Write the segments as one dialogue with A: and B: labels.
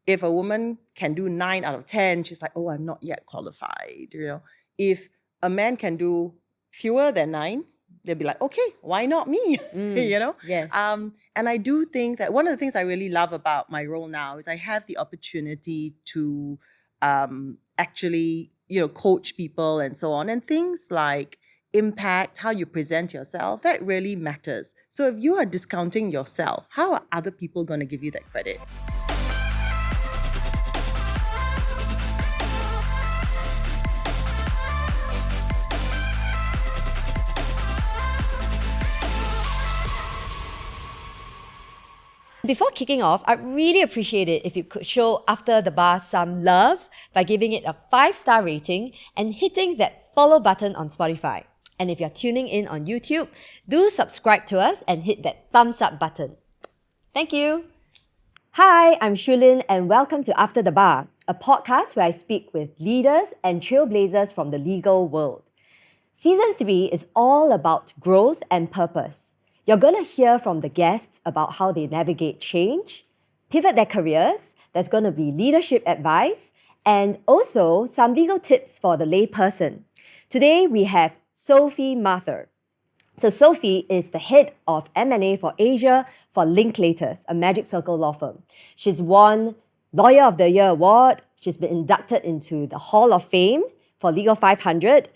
A: If a woman can do 9 out of 10, she's like, oh, I'm not yet qualified. If a man can do fewer than 9, they'll be like, okay, why not me?
B: Yes.
A: And I do think that one of the things I really love about my role now is I have the opportunity to actually, coach people and so on. And things like impact, how you present yourself, that really matters. So if you are discounting yourself, how are other people going to give you that credit?
B: Before kicking off, I'd really appreciate it if you could show After the Bar some love by giving it a 5-star rating and hitting that follow button on Spotify. And if you're tuning in on YouTube, do subscribe to us and hit that thumbs up button. Thank you. Hi, I'm Shulin and welcome to After the Bar, a podcast where I speak with leaders and trailblazers from the legal world. Season 3 is all about growth and purpose. You're going to hear from the guests about how they navigate change, pivot their careers, there's going to be leadership advice, and also some legal tips for the layperson. Today we have Sophie Mathur. So Sophie is the head of M&A for Asia for Linklaters, a Magic Circle law firm. She's won Lawyer of the Year award. She's been inducted into the Hall of Fame for Legal 500.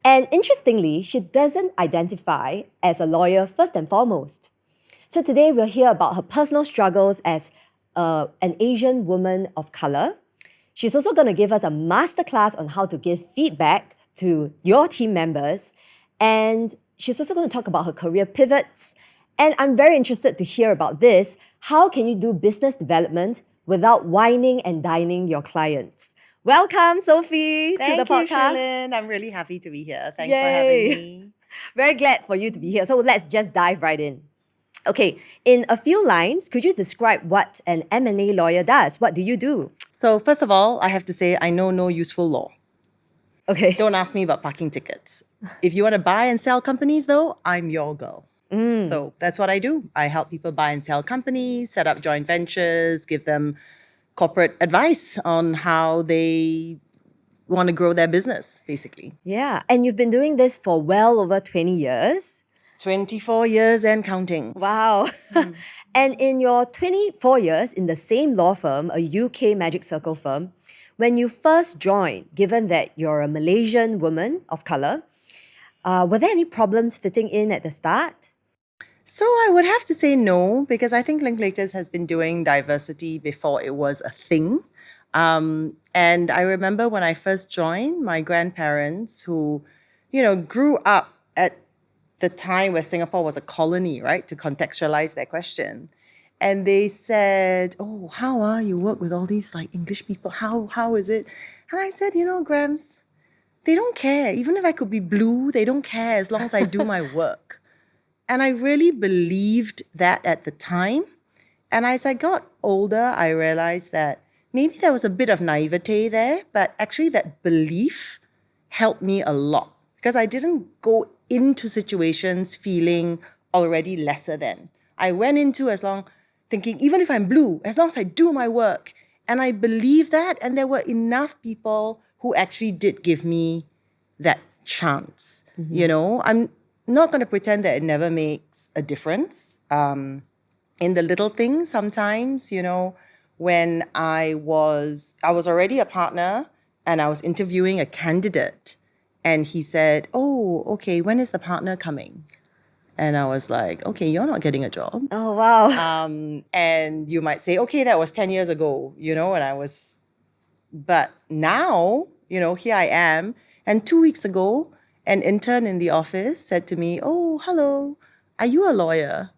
B: And interestingly, she doesn't identify as a lawyer first and foremost. So today we'll hear about her personal struggles as an Asian woman of color. She's also going to give us a masterclass on how to give feedback to your team members. And she's also going to talk about her career pivots. And I'm very interested to hear about this. How can you do business development without whining and dining your clients? Welcome, Sophie, to the podcast.
A: Thank you, Shulin. I'm really happy to be here. Thanks for having me.
B: Very glad for you to be here. So let's just dive right in. Okay, in a few lines, could you describe what an M&A lawyer does? What do you do?
A: So first of all, I have to say I know no useful law.
B: Okay.
A: Don't ask me about parking tickets. If you want to buy and sell companies, though, I'm your girl. So that's what I do. I help people buy and sell companies, set up joint ventures, give them corporate advice on how they want to grow their business, basically.
B: Yeah, and you've been doing this for well over 20 years.
A: 24 years and counting.
B: Wow. And in your 24 years in the same law firm, a UK Magic Circle firm, when you first joined, given that you're a Malaysian woman of color, were there any problems fitting in at the start?
A: So I would have to say no, because I think Linklaters has been doing diversity before it was a thing. And I remember when I first joined, my grandparents who, grew up at the time where Singapore was a colony, right, to contextualize their question. And they said, oh, how are you work with all these like English people? How is it? And I said, Grams, they don't care. Even if I could be blue, they don't care as long as I do my work. And I really believed that at the time. And as I got older, I realized that maybe there was a bit of naivete there, but actually that belief helped me a lot because I didn't go into situations feeling already lesser than. I went into thinking, even if I'm blue, as long as I do my work. And I believe that. And there were enough people who actually did give me that chance. I'm not going to pretend that it never makes a difference. In the little things, sometimes, when I was already a partner and I was interviewing a candidate and he said, oh, okay, when is the partner coming? And I was like, okay, you're not getting a job.
B: Oh, wow.
A: And you might say, okay, that was 10 years ago, but now, here I am. And 2 weeks ago, an intern in the office said to me, oh, hello, are you a lawyer?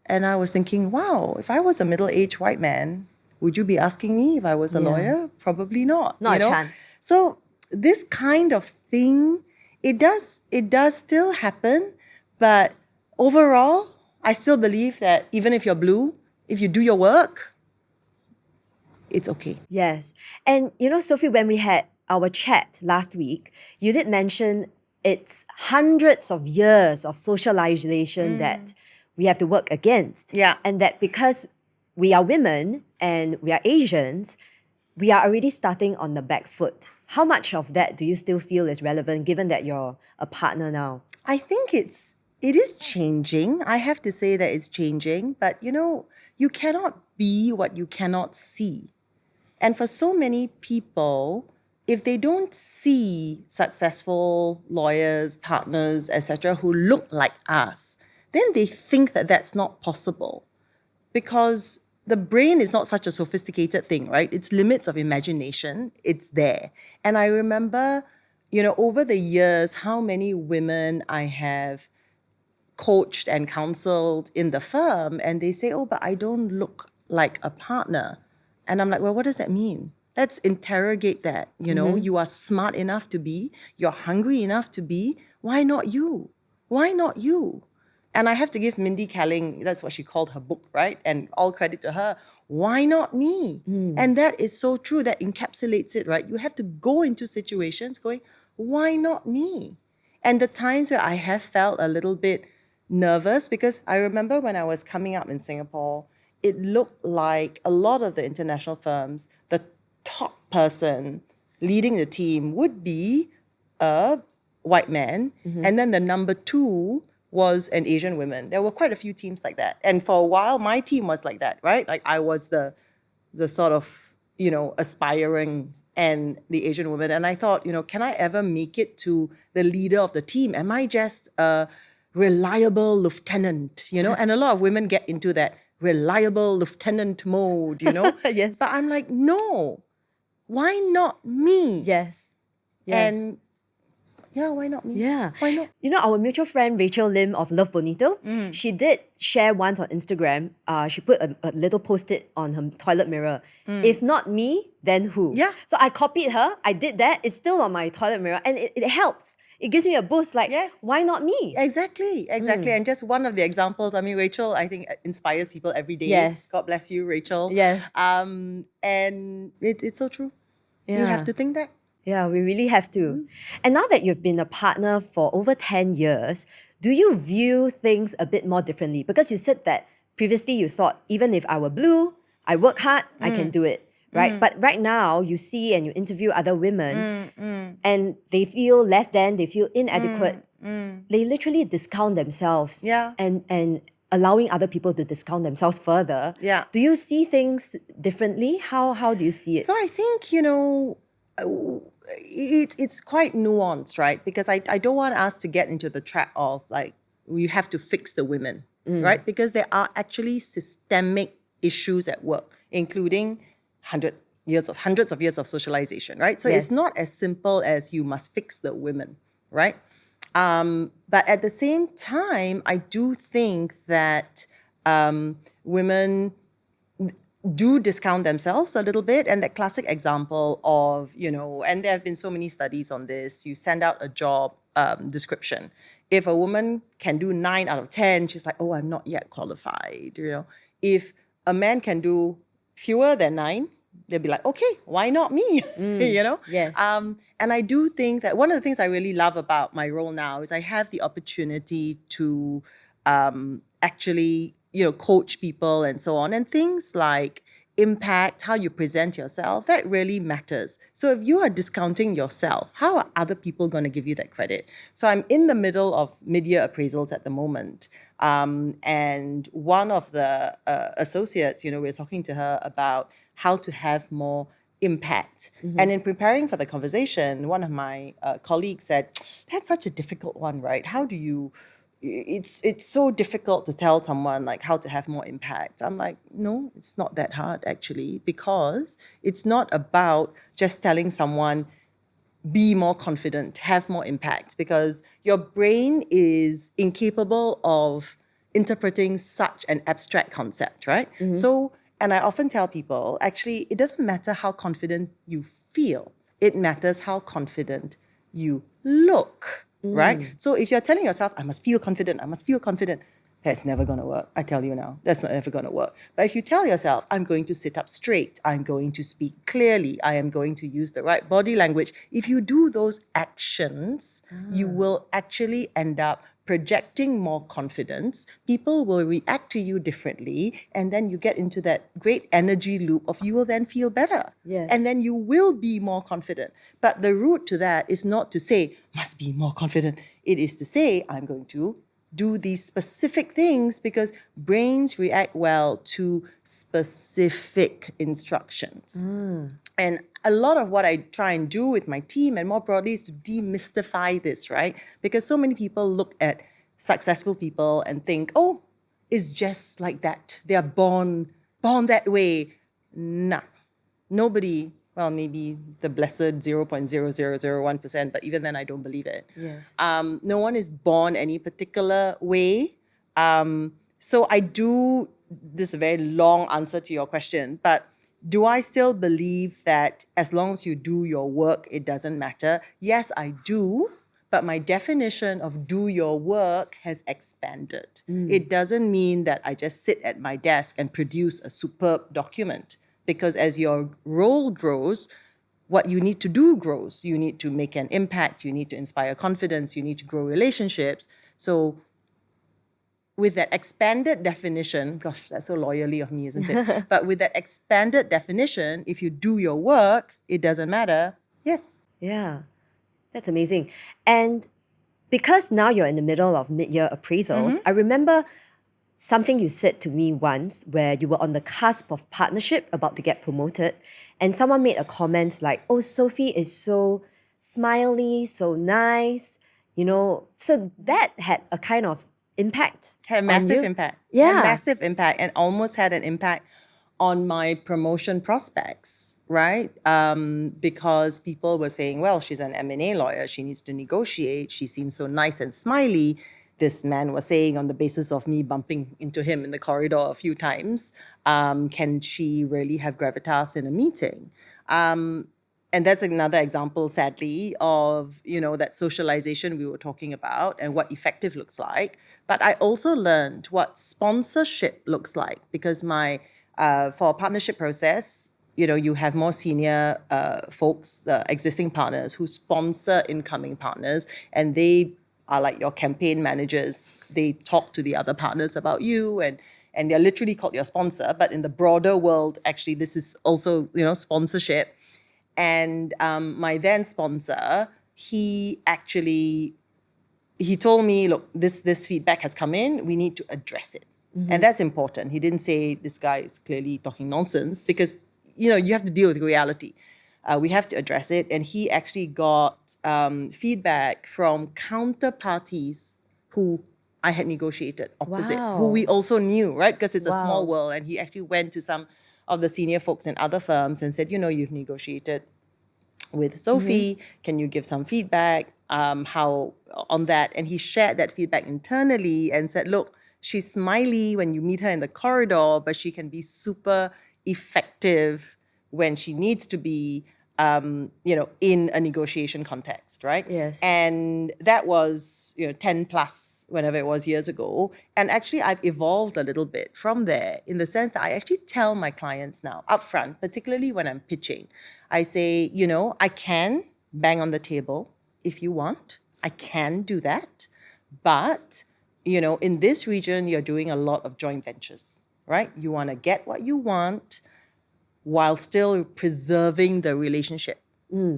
A: And I was thinking, wow, if I was a middle-aged white man, would you be asking me if I was a lawyer? Probably not.
B: Not a chance.
A: So this kind of thing, it does still happen. But overall, I still believe that even if you're blue, if you do your work, it's okay.
B: Yes. And Sophie, when we had our chat last week, you did mention it's hundreds of years of socialization that we have to work against.
A: Yeah.
B: And that because we are women, and we are Asians, we are already starting on the back foot. How much of that do you still feel is relevant given that you're a partner now?
A: I think it is changing. I have to say that it's changing, but you cannot be what you cannot see. And for so many people, if they don't see successful lawyers, partners, etc., who look like us, then they think that that's not possible. Because the brain is not such a sophisticated thing, right? Its limits of imagination, it's there. And I remember, over the years, how many women I have coached and counseled in the firm, and they say, oh, but I don't look like a partner. And I'm like, well, what does that mean? Let's interrogate that. You are smart enough to be, you're hungry enough to be. Why not you? Why not you? And I have to give Mindy Kaling, that's what she called her book, right? And all credit to her. Why not me? And that is so true. That encapsulates it, right? You have to go into situations going, why not me? And the times where I have felt a little bit nervous, because I remember when I was coming up in Singapore, it looked like a lot of the international firms, the top person leading the team would be a white man, and then the number 2 was an Asian woman. There were quite a few teams like that. And for a while, my team was like that, right? Like I was the sort of, aspiring and the Asian woman. And I thought, can I ever make it to the leader of the team? Am I just a reliable lieutenant, And a lot of women get into that reliable lieutenant mode,
B: Yes.
A: But I'm like, no, why not me?
B: Yes.
A: And yeah, why not me?
B: Yeah.
A: Why not?
B: Our mutual friend Rachel Lim of Love Bonito, she did share once on Instagram, she put a little post-it on her toilet mirror. If not me, then who?
A: Yeah.
B: So I copied her, I did that, it's still on my toilet mirror, and it helps. It gives me a boost, like,
A: Yes.
B: why not me?
A: Exactly. And just one of the examples, Rachel, I think inspires people every day.
B: Yes.
A: God bless you, Rachel.
B: Yes.
A: And it's so true. You have to think that.
B: Yeah, we really have to. And now that you've been a partner for over 10 years, do you view things a bit more differently? Because you said that previously you thought, even if I were blue, I work hard, I can do it, right? But right now, you see and you interview other women and they feel less than, they feel inadequate. They literally discount themselves and allowing other people to discount themselves further.
A: Yeah.
B: Do you see things differently? How do you see it?
A: So I think, it's quite nuanced, right? Because I don't want us to get into the trap of like, we have to fix the women, right? Because there are actually systemic issues at work, including hundreds of years of socialization, right? So it's not as simple as you must fix the women, right? But at the same time, I do think that women do discount themselves a little bit. And that classic example of, and there have been so many studies on this, you send out a job description. If a woman can do 9 out of 10, she's like, oh, I'm not yet qualified, If a man can do fewer than 9, they'll be like, okay, why not me?
B: Yes.
A: And I do think that one of the things I really love about my role now is I have the opportunity to actually, coach people and so on. And things like impact, how you present yourself, that really matters. So if you are discounting yourself, how are other people going to give you that credit? So I'm in the middle of mid-year appraisals at the moment. And one of the associates, we're talking to her about how to have more impact. And in preparing for the conversation, one of my colleagues said, that's such a difficult one, right? How do you... It's so difficult to tell someone like how to have more impact. I'm like, no, it's not that hard actually, because it's not about just telling someone, be more confident, have more impact, because your brain is incapable of interpreting such an abstract concept, right? So, and I often tell people, actually, it doesn't matter how confident you feel. It matters how confident you look. Right? So if you're telling yourself, I must feel confident, that's never going to work. I tell you now, that's not ever going to work. But if you tell yourself, I'm going to sit up straight, I'm going to speak clearly, I am going to use the right body language, if you do those actions, you will actually end up projecting more confidence, people will react to you differently, and then you get into that great energy loop of you will then feel better.
B: Yes.
A: And then you will be more confident. But the route to that is not to say, must be more confident. It is to say, I'm going to do these specific things because brains react well to specific instructions. And a lot of what I try and do with my team and more broadly is to demystify this, right? Because so many people look at successful people and think, oh, it's just like that. They are born that way. Nah, nobody, well, maybe the blessed 0.0001%, but even then I don't believe it.
B: Yes.
A: No one is born any particular way. So I do, this is a very long answer to your question, but do I still believe that as long as you do your work, it doesn't matter? Yes, I do. But my definition of do your work has expanded. It doesn't mean that I just sit at my desk and produce a superb document. Because as your role grows, what you need to do grows. You need to make an impact. You need to inspire confidence. You need to grow relationships. So with that expanded definition, gosh, that's so lawyerly of me, isn't it? But with that expanded definition, if you do your work, it doesn't matter. Yes.
B: Yeah, that's amazing. And because now you're in the middle of mid-year appraisals, I remember something you said to me once where you were on the cusp of partnership about to get promoted, and someone made a comment like, oh, Sophie is so smiley, so nice, so that had a kind of impact.
A: Had a massive impact.
B: Yeah.
A: Had a massive impact, and almost had an impact on my promotion prospects, right? Because people were saying, well, she's an M&A lawyer. She needs to negotiate. She seems so nice and smiley. This man was saying on the basis of me bumping into him in the corridor a few times, can she really have gravitas in a meeting? And that's another example, sadly, of, that socialization we were talking about and what effective looks like. But I also learned what sponsorship looks like because for a partnership process, you have more senior folks, the existing partners who sponsor incoming partners, and they are like your campaign managers. They talk to the other partners about you, and they're literally called your sponsor. But in the broader world, actually, this is also, sponsorship. And my then sponsor, he told me, look, this feedback has come in. We need to address it. And that's important. He didn't say this guy is clearly talking nonsense because, you have to deal with reality. We have to address it. And he actually got feedback from counterparties who I had negotiated opposite, who we also knew, right? Because it's a small world. And he actually went to some of the senior folks in other firms and said, you've negotiated with Sophie. Can you give some feedback how on that? And he shared that feedback internally and said, look, she's smiley when you meet her in the corridor, but she can be super effective when she needs to be, in a negotiation context, right?
B: Yes.
A: And that was, 10 plus, whenever it was years ago. And actually, I've evolved a little bit from there in the sense that I actually tell my clients now upfront, particularly when I'm pitching, I say, I can bang on the table if you want. I can do that. But, in this region, you're doing a lot of joint ventures, right? You want to get what you want while still preserving the relationship.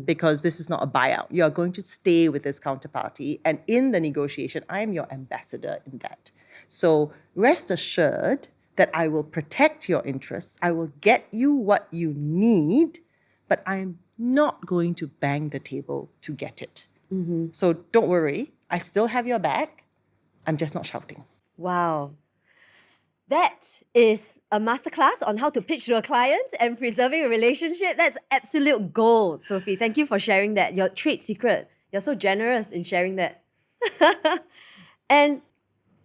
A: Because this is not a buyout. You are going to stay with this counterparty. And in the negotiation, I am your ambassador in that. So rest assured that I will protect your interests. I will get you what you need, but I'm not going to bang the table to get it. So don't worry. I still have your back. I'm just not shouting.
B: Wow. That is a masterclass on how to pitch to a client and preserving a relationship. That's absolute gold, Sophie. Thank you for sharing that. Your trade secret. You're so generous in sharing that. And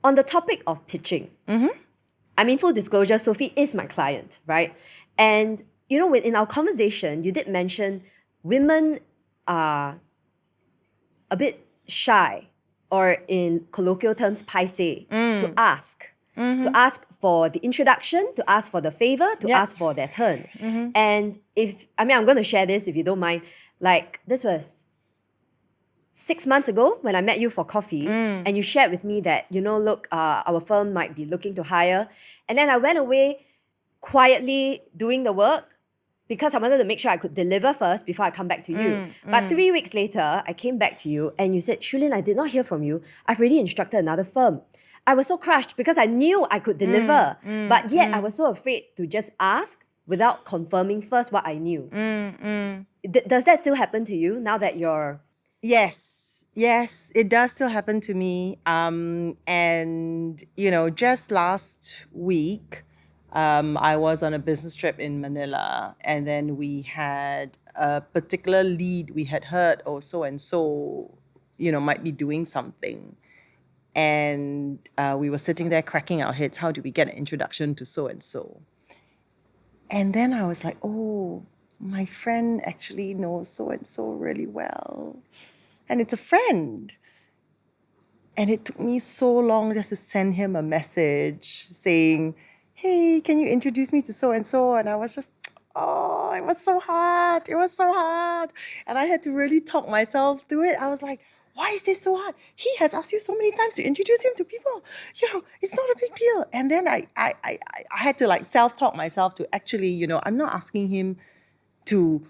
B: on the topic of pitching, full disclosure, Sophie is my client, right? And, in our conversation, you did mention women are a bit shy, or in colloquial terms, paiseh, to ask. To ask for the introduction, to ask for the favor, to ask for their turn. And I'm going to share this if you don't mind. Like, this was 6 months ago when I met you for coffee and you shared with me that, look, our firm might be looking to hire. And then I went away quietly doing the work because I wanted to make sure I could deliver first before I come back to you. But 3 weeks later, I came back to you and you said, Shulin, I did not hear from you. I've already instructed another firm. I was so crushed because I knew I could deliver, but yet I was so afraid to just ask without confirming first what I knew. Does that still happen to you now that you're...
A: Yes, it does still happen to me. And, just last week, I was on a business trip in Manila, and then we had a particular lead we had heard, oh, so-and-so, might be doing something. And we were sitting there cracking our heads, how do we get an introduction to so-and-so? And then I was like, oh, my friend actually knows so-and-so really well. And it's a friend. And it took me so long just to send him a message saying, hey, can you introduce me to so-and-so? And I was just, oh, it was so hard. It was so hard. And I had to really talk myself through it. I was like, why is this so hard? He has asked you so many times to introduce him to people. It's not a big deal. And then I had to self-talk myself to actually, I'm not asking him to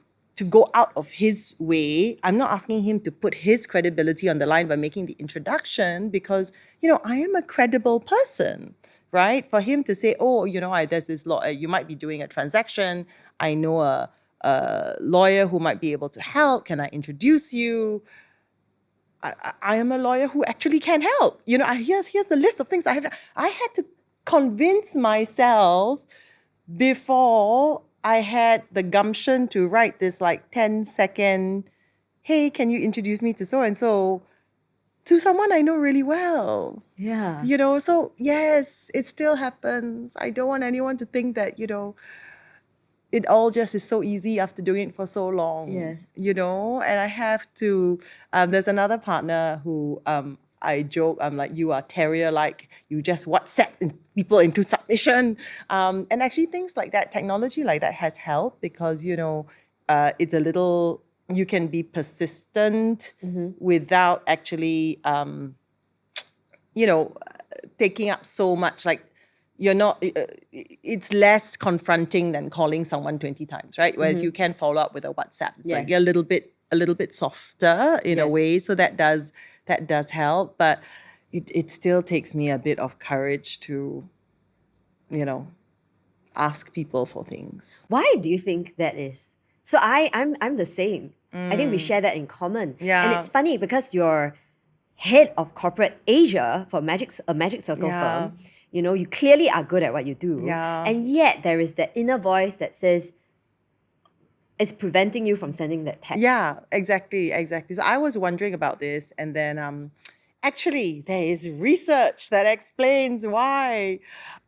A: go out of his way. I'm not asking him to put his credibility on the line by making the introduction because, I am a credible person, right? For him to say, oh, there's this law, you might be doing a transaction. I know a lawyer who might be able to help. Can I introduce you? I am a lawyer who actually can help. Here's the list of things I have. I had to convince myself before I had the gumption to write this 10-second, hey, can you introduce me to so-and-so, to someone I know really well.
B: Yeah.
A: So yes, it still happens. I don't want anyone to think that, it all just is so easy after doing it for so long.
B: Yes.
A: And I have to, there's another partner who I joke, I'm like, you are terrier-like, you just WhatsApp people into submission. And actually things like that, technology like that has helped because, it's a little, you can be persistent without actually, taking up so much, you're not, it's less confronting than calling someone 20 times, right? Whereas you can follow up with a WhatsApp. It's you're a little bit softer in a way. So that does help. But it still takes me a bit of courage to, ask people for things.
B: Why do you think that is? So I'm the same. I think we share that in common.
A: Yeah.
B: And it's funny because you're head of corporate Asia for a Magic Circle firm. You clearly are good at what you do.
A: Yeah.
B: And yet there is that inner voice that says it's preventing you from sending that text.
A: Yeah, exactly. So I was wondering about this, and then actually there is research that explains why.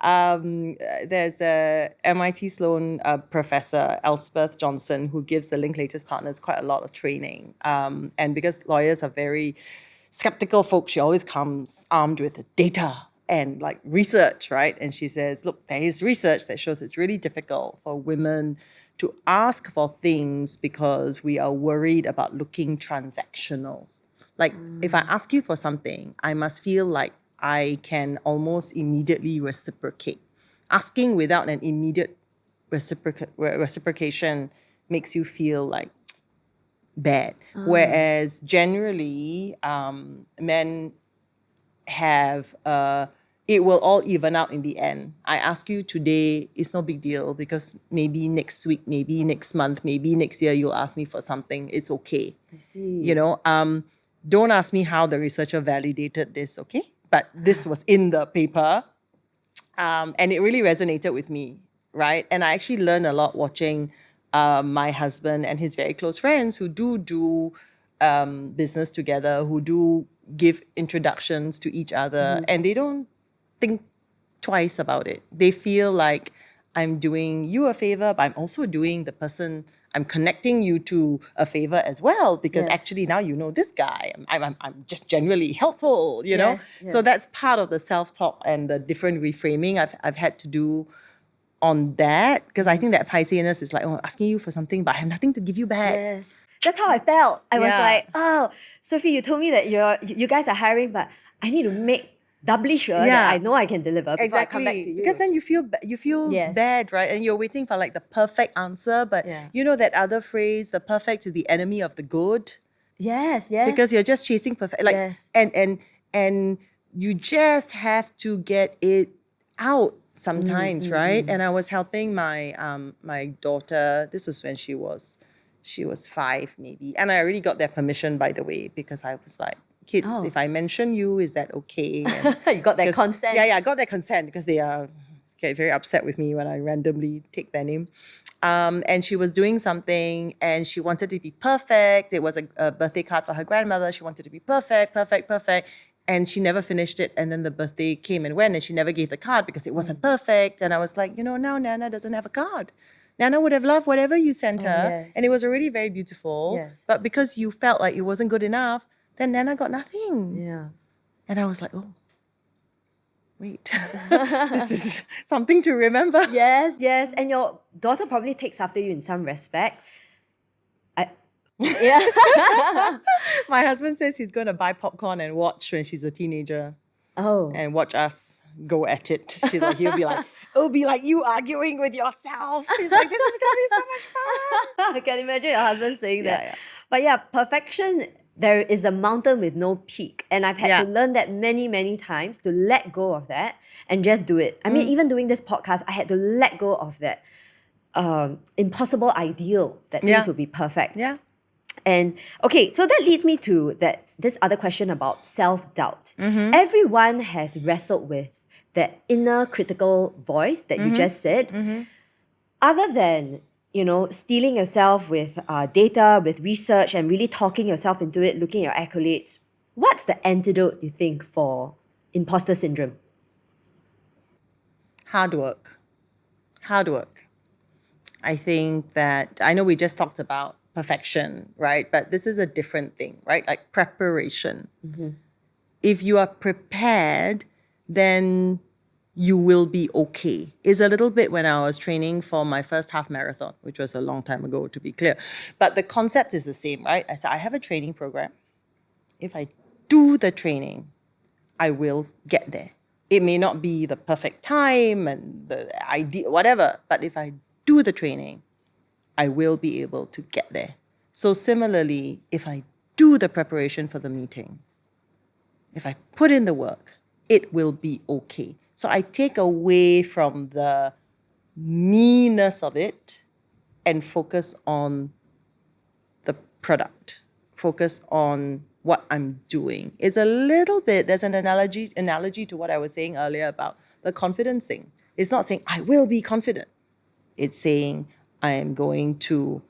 A: There's a MIT Sloan professor, Elspeth Johnson, who gives the Linklaters partners quite a lot of training. And because lawyers are very skeptical folks, she always comes armed with data and research, right? And she says, look, there is research that shows it's really difficult for women to ask for things because we are worried about looking transactional. If I ask you for something, I must feel like I can almost immediately reciprocate. Asking without an immediate reciprocation makes you feel bad. Whereas generally, men have it will all even out in the end. I ask you today, it's no big deal because maybe next week, maybe next month, maybe next year you'll ask me for something. It's okay.
B: I see.
A: Don't ask me how the researcher validated this, okay? But this was in the paper, and it really resonated with me, right? And I actually learned a lot watching my husband and his very close friends who do business together, who do give introductions to each other, and they don't think twice about it. They feel like I'm doing you a favor, but I'm also doing the person, I'm connecting you to a favor as well, because actually now you know this guy. I'm just generally helpful, you know?
B: Yes.
A: So that's part of the self-talk and the different reframing I've had to do on that, because I think that Pisceaness is I'm asking you for something, but I have nothing to give you back.
B: Yes. That's how I felt. I was
A: Yeah.
B: like, oh, Sophie, you told me that you guys are hiring, but I need to make doubly sure that
A: Yeah.
B: I know I can deliver before I come back to you.
A: Because then you feel
B: Yes.
A: bad, right? And you're waiting for like the perfect answer, but
B: Yeah.
A: you know that other phrase, the perfect is the enemy of the good,
B: yes.
A: because you're just chasing perfect. Like
B: Yes.
A: and you just have to get it out sometimes, right? And I was helping my my daughter. This was when she was 5 maybe, and I already got their permission, by the way, because I was like, kids,
B: Oh.
A: if I mention you, is that okay? And
B: You got that
A: 'cause-
B: consent.
A: Yeah, I got their consent because they get very upset with me when I randomly take their name. And she was doing something and she wanted to be perfect. It was a birthday card for her grandmother. She wanted to be perfect, perfect, perfect. And she never finished it. And then the birthday came and went and she never gave the card because it wasn't perfect. And I was like, now Nana doesn't have a card. Nana would have loved whatever you sent her.
B: yes.
A: And it was already very beautiful.
B: Yes.
A: But because you felt like it wasn't good enough, then Nana got nothing.
B: Yeah.
A: And I was like, oh, wait, this is something to remember.
B: Yes. And your daughter probably takes after you in some respect. Yeah.
A: My husband says he's going to buy popcorn and watch when she's a teenager
B: Oh.
A: and watch us go at it. He'll be like, it'll be like you arguing with yourself. He's like, this is going to be so much fun.
B: I can imagine your husband saying that.
A: Yeah.
B: But yeah, perfection, there is a mountain with no peak. And I've had to learn that many, many times, to let go of that and just do it. I mean, even doing this podcast, I had to let go of that impossible ideal that things would be perfect.
A: Yeah.
B: And okay, so that leads me to this other question about self-doubt. Everyone has wrestled with that inner critical voice that you just said. Other than, stealing yourself with data, with research, and really talking yourself into it, looking at your accolades, what's the antidote, you think, for imposter syndrome?
A: Hard work. I think that, I know we just talked about perfection, right? But this is a different thing, right? Like preparation. If you are prepared, then you will be okay. It's a little bit when I was training for my first half marathon, which was a long time ago, to be clear. But the concept is the same, right? I said, I have a training program. If I do the training, I will get there. It may not be the perfect time and the idea, whatever, but if I do the training, I will be able to get there. So similarly, if I do the preparation for the meeting, if I put in the work, it will be okay. So I take away from the meanness of it and focus on the product, focus on what I'm doing. It's a little bit, there's an analogy to what I was saying earlier about the confidence thing. It's not saying, I will be confident. It's saying, I am going to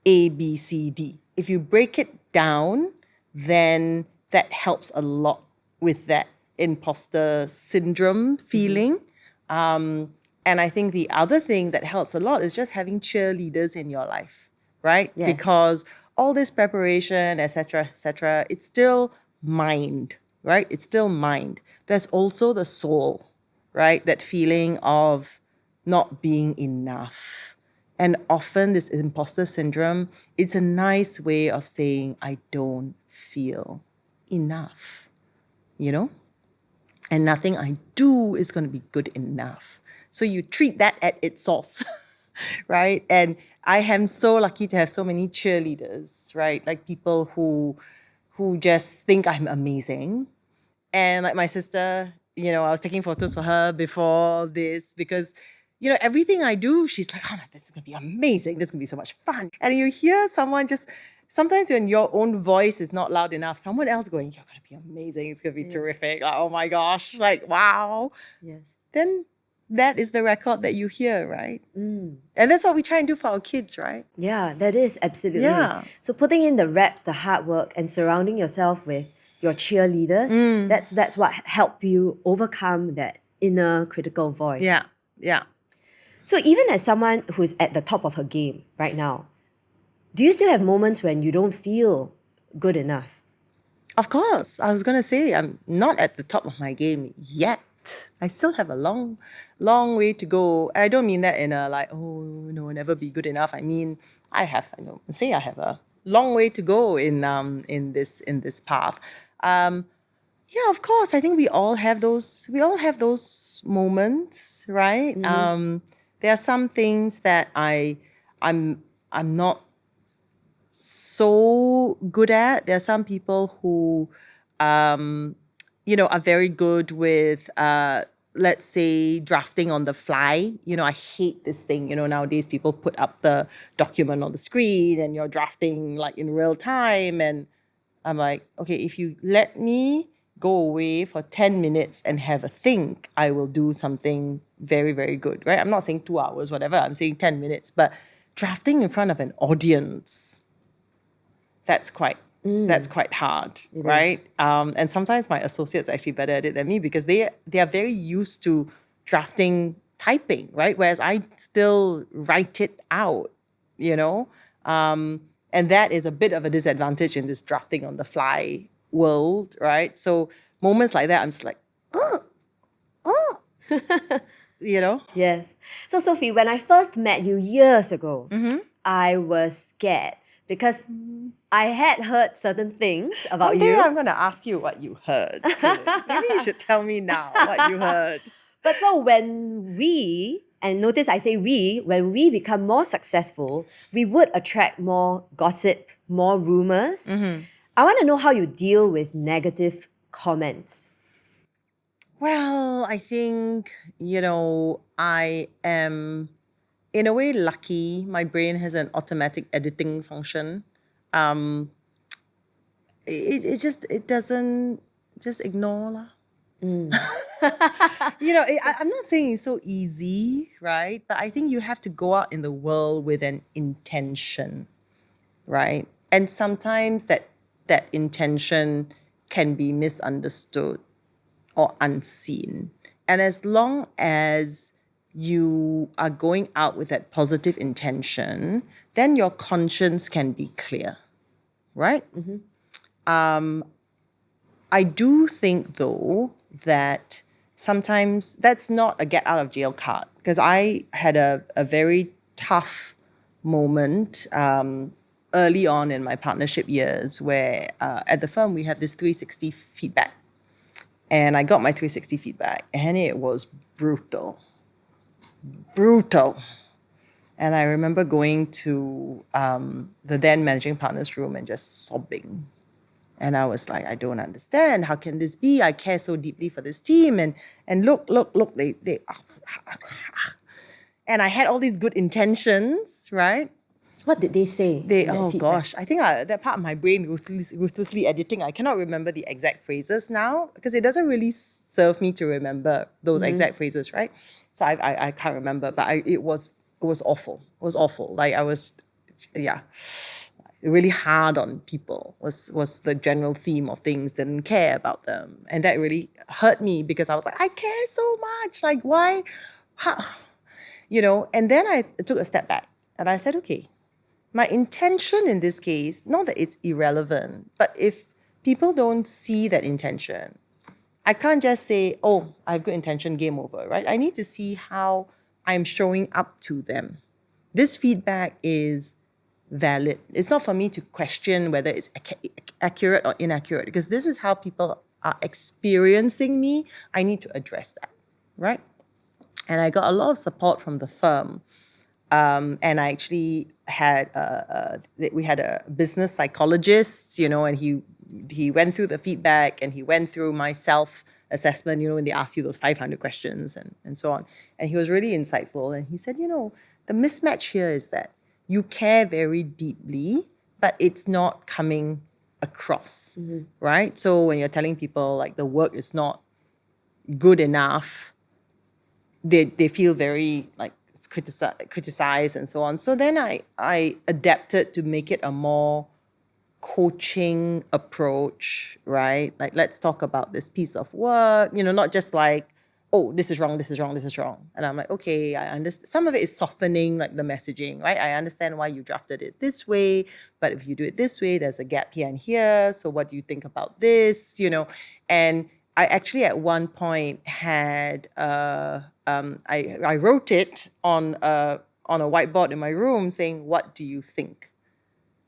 A: A, B, C, D. If you break it down, then that helps a lot with that imposter syndrome feeling. And I think the other thing that helps a lot is just having cheerleaders in your life, right?
B: Yes.
A: Because all this preparation, etc., it's still mind, right? It's still mind. There's also the soul, right? That feeling of not being enough. And often this imposter syndrome, it's a nice way of saying, I don't feel enough, And nothing I do is going to be good enough. So you treat that at its source, right? And I am so lucky to have so many cheerleaders, right? Like people who just think I'm amazing. And like my sister, I was taking photos for her before this because, everything I do, she's like, oh, this is going to be amazing. This is going to be so much fun. And you hear someone sometimes when your own voice is not loud enough, someone else going, you're going to be amazing. It's going to be terrific. Like, oh my gosh, like, wow.
B: Yes.
A: Then that is the record that you hear, right? And that's what we try and do for our kids, right?
B: Yeah, that is absolutely.
A: Yeah.
B: So putting in the reps, the hard work, and surrounding yourself with your cheerleaders, that's what helped you overcome that inner critical voice.
A: Yeah.
B: So even as someone who's at the top of her game right now, do you still have moments when you don't feel good enough?
A: Of course. I was going to say, I'm not at the top of my game yet. I still have a long, long way to go. And I don't mean that in a like, oh, never be good enough. I mean, I have a long way to go in this path. Yeah, of course. I think we all have those. We all have those moments, right? There are some things that I'm not so good at. There are some people who, are very good with, let's say, drafting on the fly. I hate this thing. Nowadays people put up the document on the screen and you're drafting like in real time. And I'm like, okay, if you let me go away for 10 minutes and have a think, I will do something very, very good, right? I'm not saying 2 hours, whatever. I'm saying 10 minutes. But drafting in front of an audience, that's quite hard, right? And sometimes my associates are actually better at it than me because they are very used to drafting typing, right? Whereas I still write it out, and that is a bit of a disadvantage in this drafting on the fly world, right? So moments like that, I'm just like,
B: Yes. So, Sophie, when I first met you years ago, I was scared because I had heard certain things about
A: One day
B: you.
A: I'm going to ask you what you heard. Maybe you should tell me now what you heard.
B: But so when we, and notice I say we, when we become more successful, we would attract more gossip, more rumors. I want to know how you deal with negative comments.
A: Well, I think, I am in a way lucky. My brain has an automatic editing function. It doesn't just ignore lah. I'm not saying it's so easy, right? But I think you have to go out in the world with an intention, right? And sometimes that intention can be misunderstood or unseen. And as long as you are going out with that positive intention, then your conscience can be clear, right? I do think, though, that sometimes that's not a get out of jail card, because I had a very tough moment early on in my partnership years where at the firm we have this 360 feedback. And I got my 360 feedback and it was brutal. And I remember going to the then managing partner's room and just sobbing. And I was like, I don't understand. How can this be? I care so deeply for this team. And look, they and I had all these good intentions, right?
B: What did they say?
A: I think that part of my brain ruthlessly editing. I cannot remember the exact phrases now because it doesn't really serve me to remember those exact phrases, right? So I can't remember, but it was awful. It was awful. Like I was, really hard on people was the general theme of things. Didn't care about them, and that really hurt me because I was like, I care so much. Like why, And then I took a step back and I said, okay. My intention in this case, not that it's irrelevant, but if people don't see that intention, I can't just say, oh, I have good intention, game over, right? I need to see how I'm showing up to them. This feedback is valid. It's not for me to question whether it's accurate or inaccurate, because this is how people are experiencing me. I need to address that, right? And I got a lot of support from the firm. And I actually had we had a business psychologist, and he went through the feedback and he went through my self-assessment, when they ask you those 500 questions and so on. And he was really insightful. And he said, the mismatch here is that you care very deeply, but it's not coming across, right? So when you're telling people like the work is not good enough, they feel very like criticized and so on. So then I adapted to make it a more coaching approach, right? Like, let's talk about this piece of work, not just like, oh, this is wrong. And I'm like, okay, I understand. Some of it is softening like the messaging, right? I understand why you drafted it this way, but if you do it this way, there's a gap here and here. So what do you think about this? And I actually at one point had I wrote it on a whiteboard in my room saying, "What do you think?"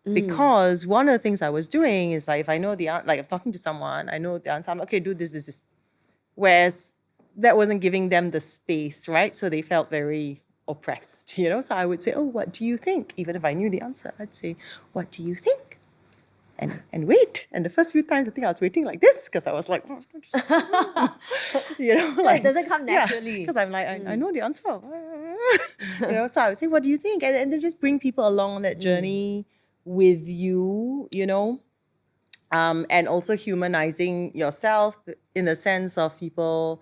A: Because one of the things I was doing is like, if I know the answer, like I'm talking to someone, I know the answer, I'm like, okay, do this. Whereas that wasn't giving them the space, right? So they felt very oppressed, you know? So I would say, "Oh, what do you think?" Even if I knew the answer, I'd say, "What do you think?" And wait. And the first few times, I think I was waiting like this because I was like, you know, like
B: it doesn't come naturally.
A: Because I'm like, I know the answer. You know, so I would say, "What do you think?" And then just bring people along on that journey with you, you know, and also humanizing yourself in the sense of people.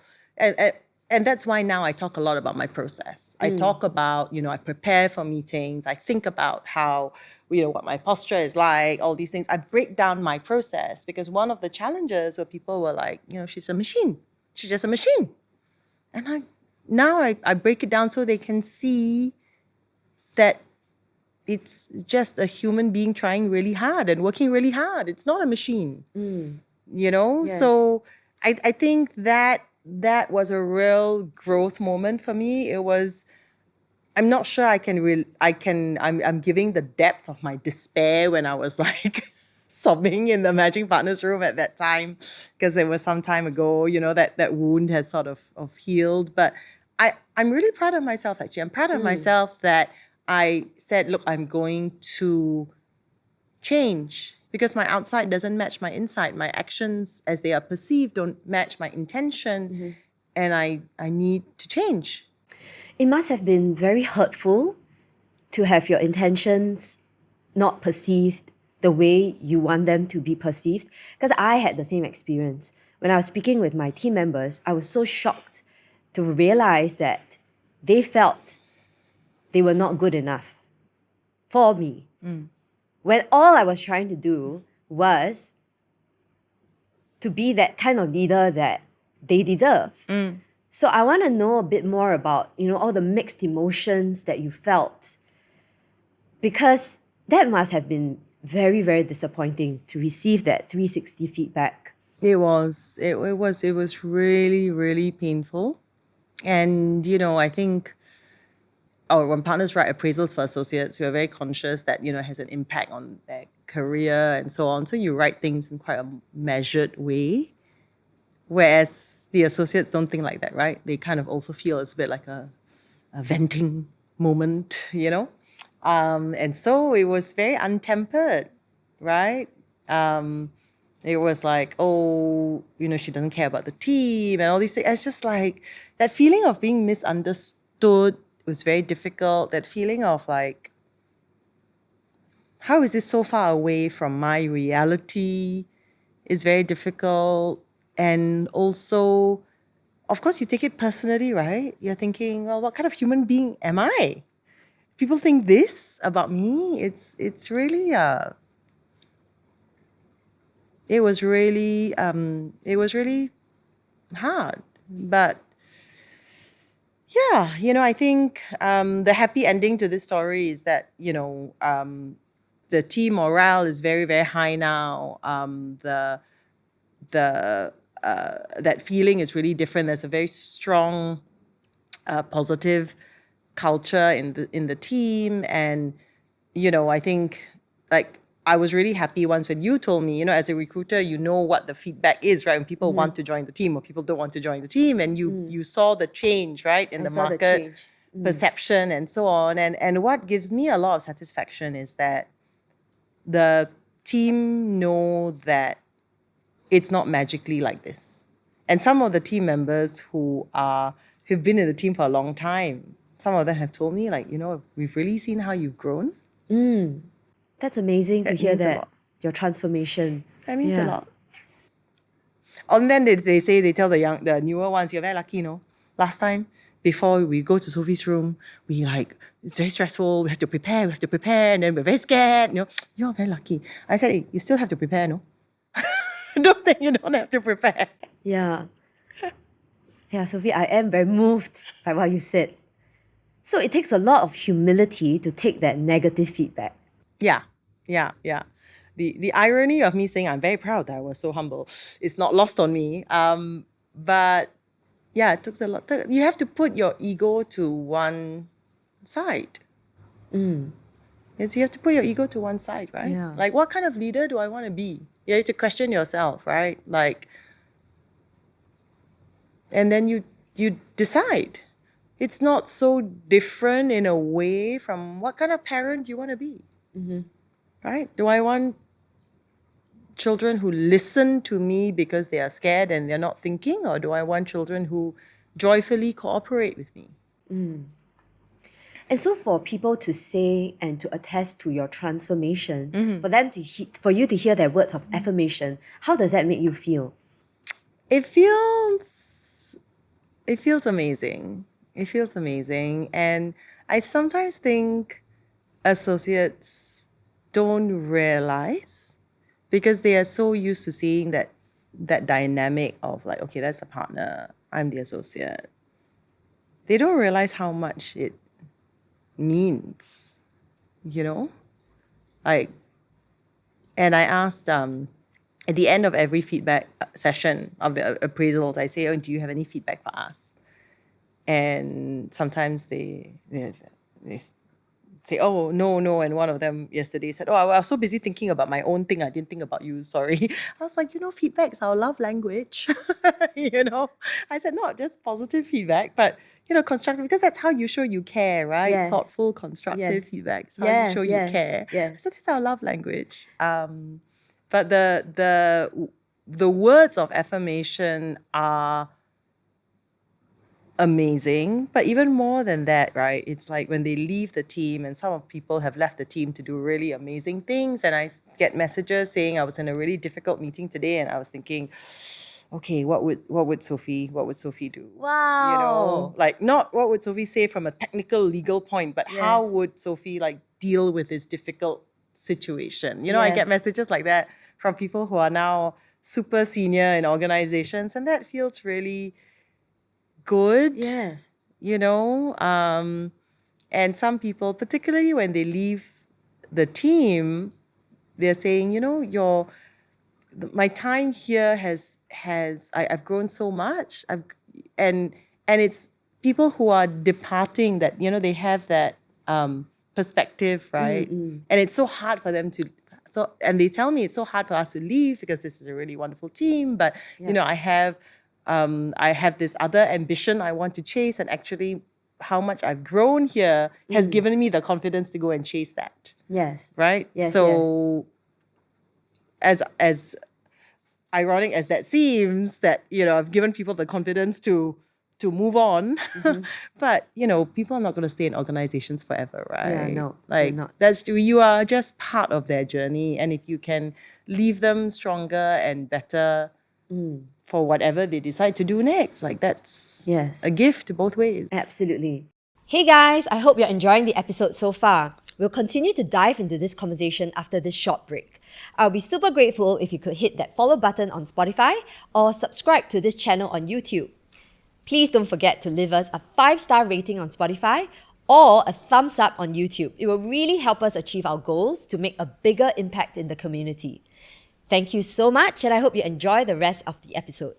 A: And that's why now I talk a lot about my process. I talk about, you know, I prepare for meetings. I think about how, you know, what my posture is like, all these things. I break down my process because one of the challenges where people were like, you know, she's a machine. She's just a machine. And I break it down so they can see that it's just a human being trying really hard and working really hard. It's not a machine, you know?
B: Yes.
A: So I think that was a real growth moment for me. It was, I'm not sure I'm giving the depth of my despair when I was like sobbing in the Managing Partners room at that time, because it was some time ago, you know, that wound has sort of healed. But I'm really proud of myself, actually. I'm proud of myself that I said, look, I'm going to change because my outside doesn't match my inside. My actions as they are perceived don't match my intention. And I need to change.
B: It must have been very hurtful to have your intentions not perceived the way you want them to be perceived. Because I had the same experience. When I was speaking with my team members, I was so shocked to realize that they felt they were not good enough for me. When all I was trying to do was to be that kind of leader that they deserve. So I want to know a bit more about, you know, all the mixed emotions that you felt, because that must have been very, very disappointing to receive that 360 feedback.
A: It was really, really painful. And, you know, I think when partners write appraisals for associates, we are very conscious that, you know, it has an impact on their career and so on. So you write things in quite a measured way. Whereas the associates don't think like that, right? They kind of also feel it's a bit like a venting moment, you know? And so it was very untempered, right? It was like, oh, you know, she doesn't care about the team and all these things. It's just like that feeling of being misunderstood was very difficult. That feeling of like, how is this so far away from my reality is very difficult. And also, of course, you take it personally, right? You're thinking, well, what kind of human being am I? People think this about me. It's really it was really hard. But yeah, you know, I think the happy ending to this story is that, you know, the team morale is very, very high now. That feeling is really different. There's a very strong, positive culture in the team, and you know, I think like I was really happy once when you told me, you know, as a recruiter, you know what the feedback is, right? When people want to join the team or people don't want to join the team, and you saw the change, right, in the market perception and so on. And what gives me a lot of satisfaction is that the team know that it's not magically like this. And some of the team members who've been in the team for a long time, some of them have told me, like, you know, we've really seen how you've grown.
B: That's amazing to hear that, your transformation.
A: That means a lot. And then they tell the newer ones, you're very lucky, you know. Last time, before we go to Sophie's room, it's very stressful, we have to prepare, and then we're very scared, you know. You're very lucky. I said, hey, you still have to prepare, no? Don't think you don't have to prepare.
B: Yeah, Sophie, I am very moved by what you said. So it takes a lot of humility to take that negative feedback.
A: Yeah. The irony of me saying I'm very proud that I was so humble is not lost on me. But yeah, it took a lot. You have to put your ego to one side. It's, you have to put your ego to one side, right?
B: Yeah.
A: Like, what kind of leader do I want to be? You have to question yourself, right? Like, and then you decide. It's not so different in a way from what kind of parent you want to be, right? Do I want children who listen to me because they are scared and they're not thinking, or do I want children who joyfully cooperate with me?
B: And so for people to say and to attest to your transformation, for them to for you to hear their words of affirmation, how does that make you feel?
A: It feels amazing. It feels amazing. And I sometimes think associates don't realize, because they are so used to seeing that dynamic of like, okay, that's the partner, I'm the associate. They don't realize how much it means, you know? Like, and I asked at the end of every feedback session of the appraisals, I say, oh, do you have any feedback for us? And sometimes they say, oh, no. And one of them yesterday said, oh, I was so busy thinking about my own thing, I didn't think about you, sorry. I was like, feedback's our love language. I said, not just positive feedback, but, constructive, because that's how you show you care, right?
B: Yes.
A: Thoughtful, constructive feedback is how you show you care.
B: Yes.
A: So that's our love language. But the words of affirmation are amazing, but even more than that, right? It's like when they leave the team, and some of people have left the team to do really amazing things, and I get messages saying, I was in a really difficult meeting today and I was thinking, okay, what would Sophie do?
B: Wow.
A: Like, not what would Sophie say from a technical legal point, but how would Sophie like deal with this difficult situation? I get messages like that from people who are now super senior in organizations, and that feels really good.
B: Yes.
A: And some people, particularly when they leave the team, they're saying, my time here I've grown so much. And it's people who are departing that, they have that perspective, right? And it's so hard for them to. And they tell me it's so hard for us to leave because this is a really wonderful team, but I have this other ambition I want to chase, and actually how much I've grown here has given me the confidence to go and chase that.
B: Yes.
A: Right?
B: Yes.
A: So as ironic as that seems, that, I've given people the confidence to move on, but, people are not going to stay in organizations forever, right?
B: Yeah, no,
A: like
B: not.
A: You are just part of their journey, and if you can leave them stronger and better for whatever they decide to do next, like that's a gift both ways.
B: Absolutely. Hey guys, I hope you're enjoying the episode so far. We'll continue to dive into this conversation after this short break. I'll be super grateful if you could hit that follow button on Spotify or subscribe to this channel on YouTube. Please don't forget to leave us a 5-star rating on Spotify or a thumbs up on YouTube. It will really help us achieve our goals to make a bigger impact in the community. Thank you so much, and I hope you enjoy the rest of the episode.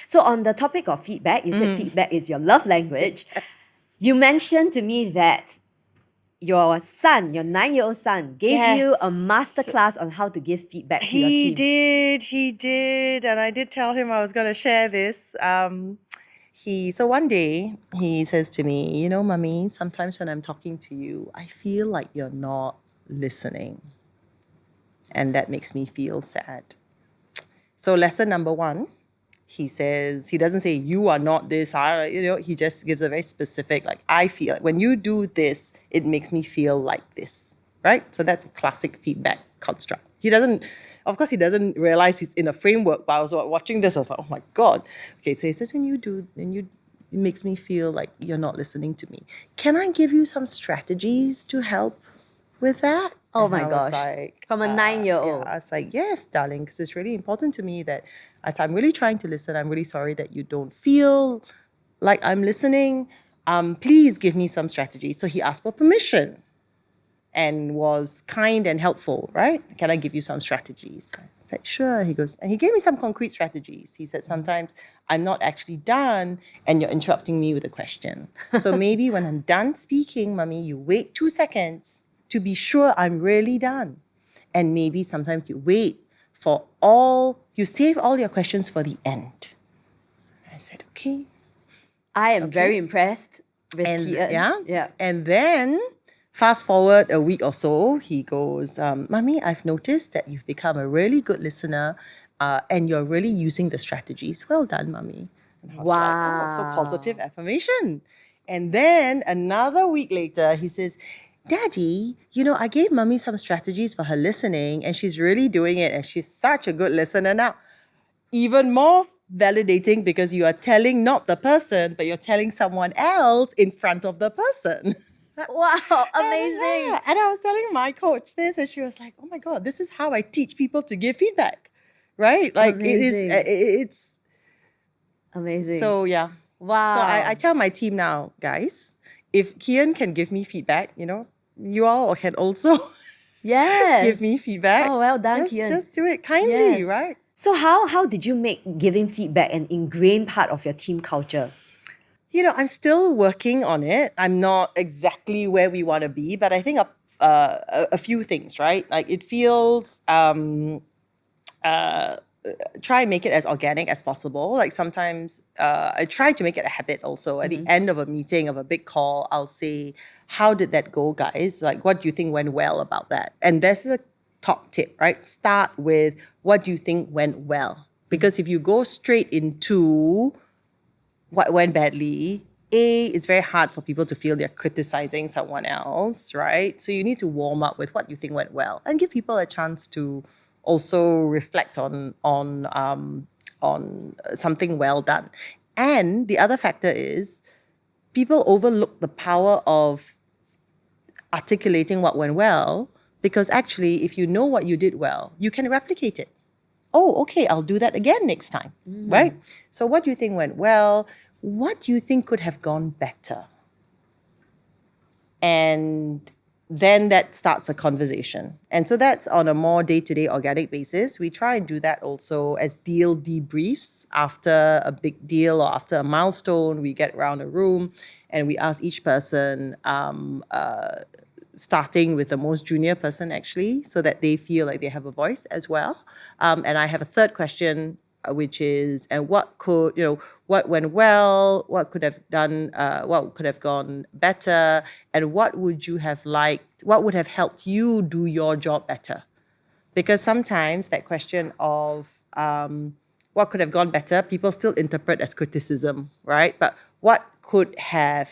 B: So on the topic of feedback, you said feedback is your love language.
A: Yes.
B: You mentioned to me that your son, your 9-year-old son, gave you a masterclass on how to give feedback to your team.
A: He did. And I did tell him I was going to share this. So one day he says to me, Mummy, sometimes when I'm talking to you, I feel like you're not listening. And that makes me feel sad. So lesson number 1, he says, he doesn't say, you are not this, he just gives a very specific, like, I feel, when you do this, it makes me feel like this, right? So that's a classic feedback construct. He doesn't realize he's in a framework, but I was watching this, I was like, oh my God. Okay, so he says, it makes me feel like you're not listening to me. Can I give you some strategies to help with that?
B: Oh my gosh. Like, from a 9-year-old.
A: I was like, yes, darling, because it's really important to me that as I'm really trying to listen, I'm really sorry that you don't feel like I'm listening. Please give me some strategies. So he asked for permission and was kind and helpful, right? Can I give you some strategies? I said, sure. He goes, and he gave me some concrete strategies. He said, sometimes I'm not actually done and you're interrupting me with a question. So maybe when I'm done speaking, Mummy, you wait 2 seconds to be sure I'm really done. And maybe sometimes you wait you save all your questions for the end. I said, okay.
B: I am very impressed with
A: And
B: Kian.
A: yeah. And then fast forward a week or so, he goes, Mummy, I've noticed that you've become a really good listener and you're really using the strategies. Well done, Mummy. And I was like, oh, so positive affirmation. And then another week later, he says, Daddy, I gave Mummy some strategies for her listening and she's really doing it and she's such a good listener now. Even more validating because you are telling not the person, but you're telling someone else in front of the person.
B: Wow, amazing.
A: And I was telling my coach this and she was like, oh my God, this is how I teach people to give feedback, right? Like
B: Amazing.
A: it's
B: amazing.
A: So yeah.
B: Wow.
A: So I tell my team now, guys, if Kian can give me feedback, you all can also give me feedback.
B: Oh, well done, Kian.
A: Just do it kindly, right?
B: So how did you make giving feedback an ingrained part of your team culture?
A: I'm still working on it. I'm not exactly where we want to be, but I think a few things, right? Like it feels try and make it as organic as possible. Like sometimes I try to make it a habit also. At the end of a meeting, of a big call, I'll say, how did that go, guys? Like, what do you think went well about that? And this is a top tip, right? Start with what do you think went well? Because if you go straight into what went badly, it's very hard for people to feel they're criticizing someone else, right? So you need to warm up with what you think went well and give people a chance to also reflect on something well done. And the other factor is people overlook the power of articulating what went well because actually, if you know what you did well, you can replicate it. Oh, okay, I'll do that again next time, right? So what do you think went well? What do you think could have gone better? And then that starts a conversation. And so that's on a more day-to-day organic basis. We try and do that also as deal debriefs after a big deal or after a milestone. We get around a room and we ask each person, starting with the most junior person actually, so that they feel like they have a voice as well. And I have a third question, which is, and what went well, what could have gone better, and what would have helped you do your job better? Because sometimes that question of what could have gone better, people still interpret as criticism, right? But what could have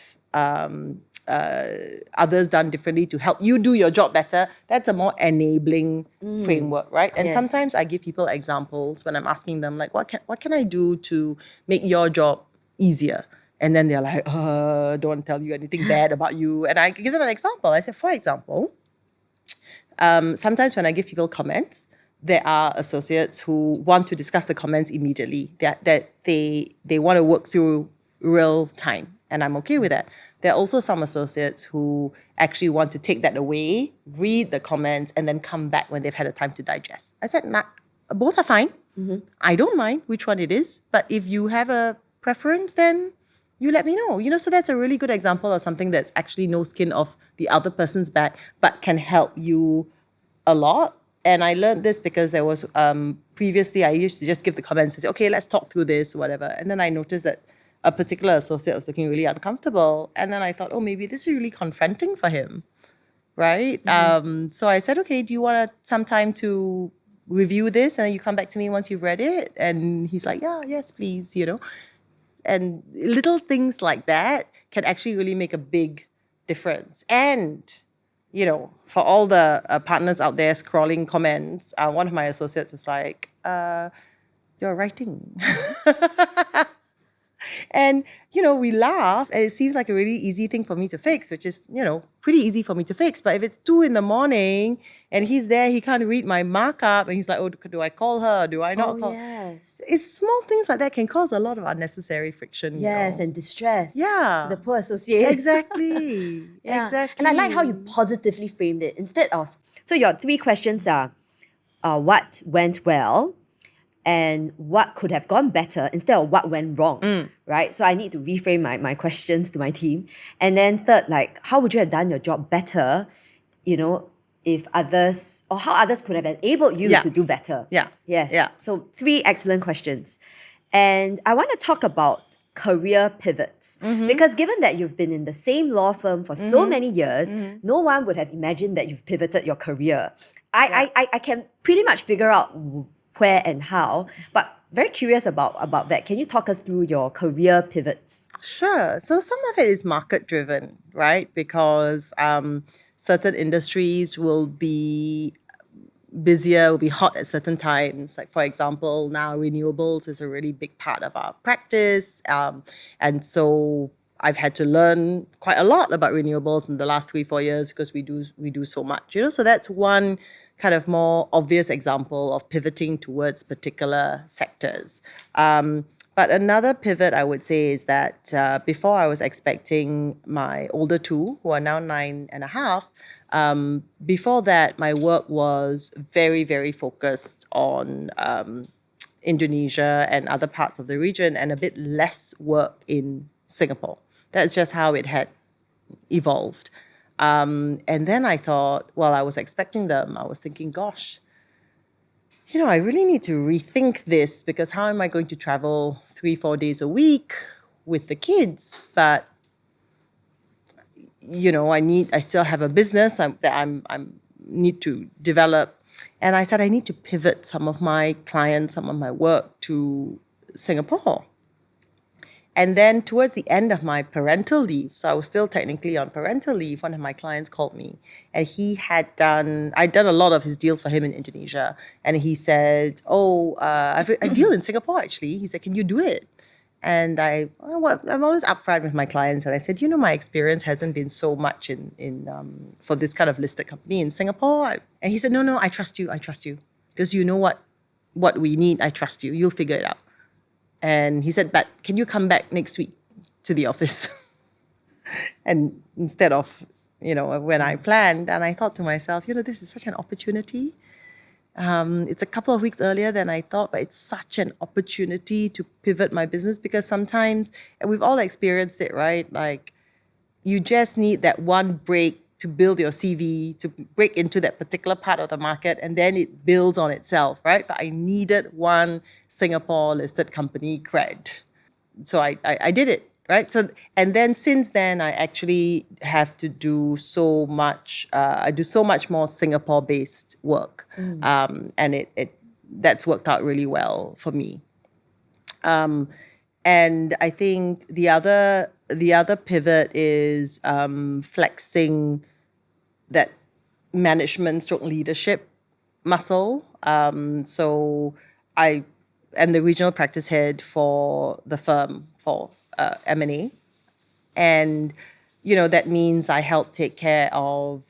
A: others done differently to help you do your job better, that's a more enabling framework, right? And sometimes I give people examples when I'm asking them, like, what can I do to make your job easier? And then they're like, don't want to tell you anything bad about you. And I give them an example. I said, for example, sometimes when I give people comments, there are associates who want to discuss the comments immediately, that they want to work through real time. And I'm okay with that. There are also some associates who actually want to take that away, read the comments, and then come back when they've had a time to digest. I said, both are fine. I don't mind which one it is. But if you have a preference, then you let me know. So that's a really good example of something that's actually no skin off the other person's back, but can help you a lot. And I learned this because there was, previously I used to just give the comments and say, okay, let's talk through this, whatever. And then I noticed that a particular associate was looking really uncomfortable. And then I thought, oh, maybe this is really confronting for him, right? So I said, okay, do you want some time to review this? And then you come back to me once you've read it? And he's like, yeah, yes, please, And little things like that can actually really make a big difference. And, for all the partners out there scrolling comments, one of my associates is like, you're writing. And, we laugh and it seems like a really easy thing for me to fix, which is, pretty easy for me to fix. But if it's 2 a.m. and he's there, he can't read my markup and he's like, oh, do I call her? Do I not call?
B: Yes.
A: It's small things like that can cause a lot of unnecessary friction.
B: Yes, and distress.
A: Yeah.
B: To the poor associate.
A: Exactly.
B: Yeah.
A: Exactly.
B: And I like how you positively framed it instead of, so your 3 questions are, what went well and what could have gone better instead of what went wrong, right? So I need to reframe my questions to my team. And then third, like, how would you have done your job better, if others, or how others could have enabled you to do better?
A: Yeah.
B: Yes.
A: Yeah.
B: So 3 excellent questions. And I want to talk about career pivots. Because given that you've been in the same law firm for so many years, no one would have imagined that you've pivoted your career. I can pretty much figure out where and how, but very curious about that. Can you talk us through your career pivots?
A: Sure. So some of it is market driven, right? Because certain industries will be busier, will be hot at certain times. Like, for example, now renewables is a really big part of our practice. And so I've had to learn quite a lot about renewables in the last 3-4 years because we do so much. So that's one kind of more obvious example of pivoting towards particular sectors. But another pivot I would say is that before I was expecting my older two, who are now 9.5, before that, my work was very, very focused on Indonesia and other parts of the region and a bit less work in Singapore. That's just how it had evolved. And then I thought, while I was expecting them, I was thinking, gosh, I really need to rethink this because how am I going to travel 3-4 days a week with the kids? But I still have a business that I need to develop, and I said I need to pivot some of my clients, some of my work to Singapore. And then towards the end of my parental leave, so I was still technically on parental leave, one of my clients called me and I'd done a lot of his deals for him in Indonesia. And he said, I have a deal in Singapore actually. He said, can you do it? And I'm always upfront with my clients. And I said, my experience hasn't been so much for this kind of listed company in Singapore. And he said, no, I trust you. Because you know what we need. I trust you. You'll figure it out. And he said, but can you come back next week to the office? And instead of, when I planned, and I thought to myself, this is such an opportunity. It's a couple of weeks earlier than I thought, but it's such an opportunity to pivot my business because sometimes, and we've all experienced it, right? Like, you just need that one break to build your CV, to break into that particular part of the market, and then it builds on itself, right? But I needed one Singapore listed company cred. So I did it, right? So, and then since then, I actually have to do so much, I do so much more Singapore-based work. And that's worked out really well for me. And I think the other pivot is flexing that management stroke leadership muscle. So I am the regional practice head for the firm for M&A. And, that means I help take care of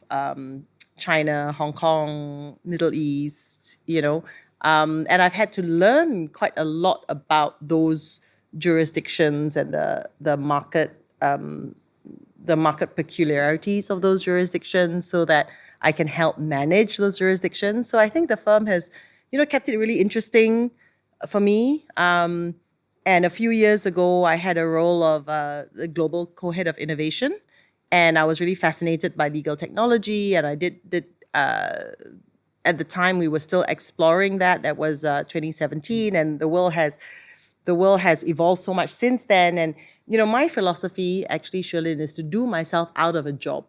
A: China, Hong Kong, Middle East, and I've had to learn quite a lot about those jurisdictions and the market peculiarities of those jurisdictions so that I can help manage those jurisdictions. So I think the firm has, kept it really interesting for me. And a few years ago, I had a role of the global co-head of innovation, and I was really fascinated by legal technology. And I did at the time we were still exploring that. That was 2017, and the world has evolved so much since then. And my philosophy, actually, Shulin, is to do myself out of a job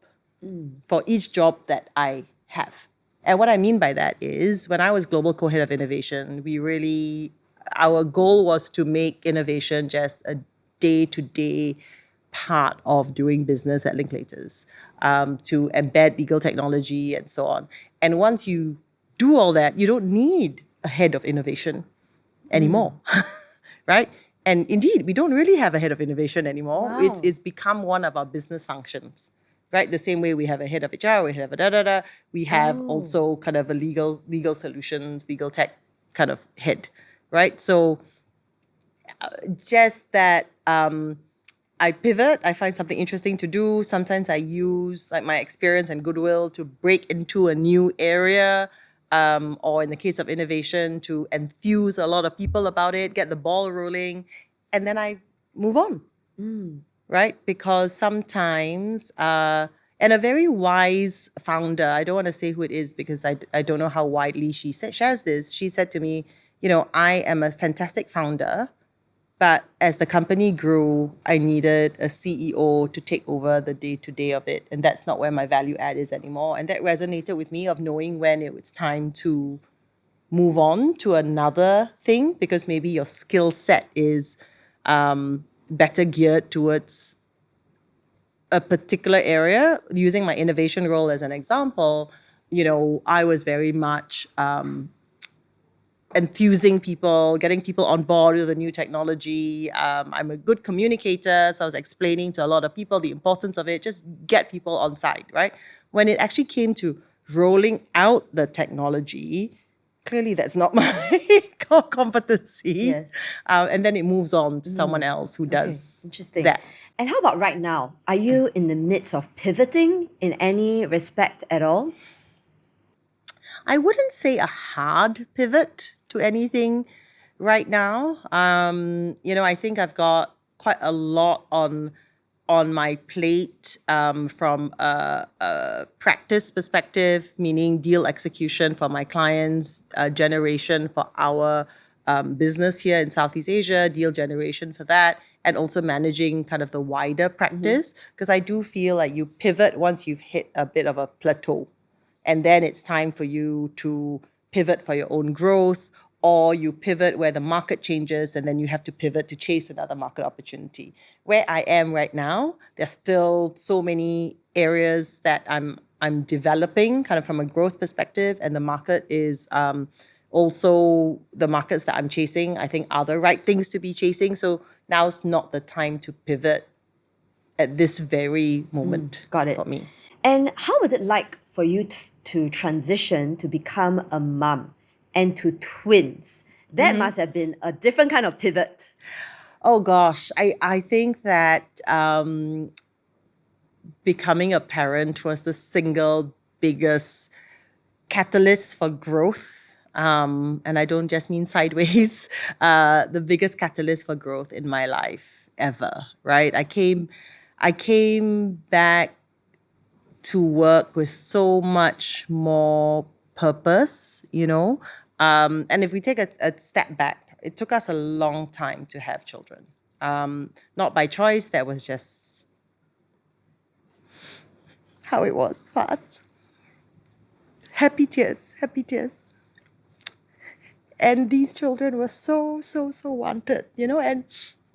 A: for each job that I have. And what I mean by that is when I was global co-head of innovation, our goal was to make innovation just a day-to-day part of doing business at Linklaters, to embed legal technology and so on. And once you do all that, you don't need a head of innovation anymore, right? And indeed, we don't really have a head of innovation anymore.
B: Wow.
A: It's become one of our business functions, right? The same way we have a head of HR, we have a da-da-da, we have also kind of a legal solutions, legal tech kind of head, right? So just that I pivot, I find something interesting to do. Sometimes I use like my experience and goodwill to break into a new area. or in the case of innovation, to enthuse a lot of people about it, get the ball rolling, and then I move on. Right? Because sometimes, and a very wise founder, I don't want to say who it is because I don't know how widely she shares this. She said to me, I am a fantastic founder, but as the company grew, I needed a CEO to take over the day-to-day of it. And that's not where my value add is anymore. And that resonated with me, of knowing when it was time to move on to another thing, because maybe your skill set is better geared towards a particular area. Using my innovation role as an example, I was very much enthusing people, getting people on board with the new technology. I'm a good communicator, so I was explaining to a lot of people the importance of it, just get people on side, right? When it actually came to rolling out the technology, clearly that's not my core competency.
B: Yes.
A: And then it moves on to someone else who does
B: Interesting.
A: that.
B: And how about right now? Are you in the midst of pivoting in any respect at all?
A: I wouldn't say a hard pivot to anything right now. I think I've got quite a lot on my plate from a practice perspective, meaning deal execution for my clients, generation for our business here in Southeast Asia, deal generation for that, and also managing kind of the wider practice. Because I do feel like you pivot once you've hit a bit of a plateau. And then it's time for you to pivot for your own growth, or you pivot where the market changes and then you have to pivot to chase another market opportunity. Where I am right now, there's still so many areas that I'm developing kind of from a growth perspective, and the market is also the markets that I'm chasing, I think, are the right things to be chasing. So now's not the time to pivot at this very moment.
B: Got it.
A: For me.
B: And how was it like for you to transition to become a mum and to twins? That must have been a different kind of pivot.
A: Oh gosh, I think that becoming a parent was the single biggest catalyst for growth. And I don't just mean sideways, the biggest catalyst for growth in my life ever, right? I came back to work with so much more purpose, and if we take a step back, it took us a long time to have children. Not by choice, that was just how it was for us. Happy tears. And these children were so wanted, and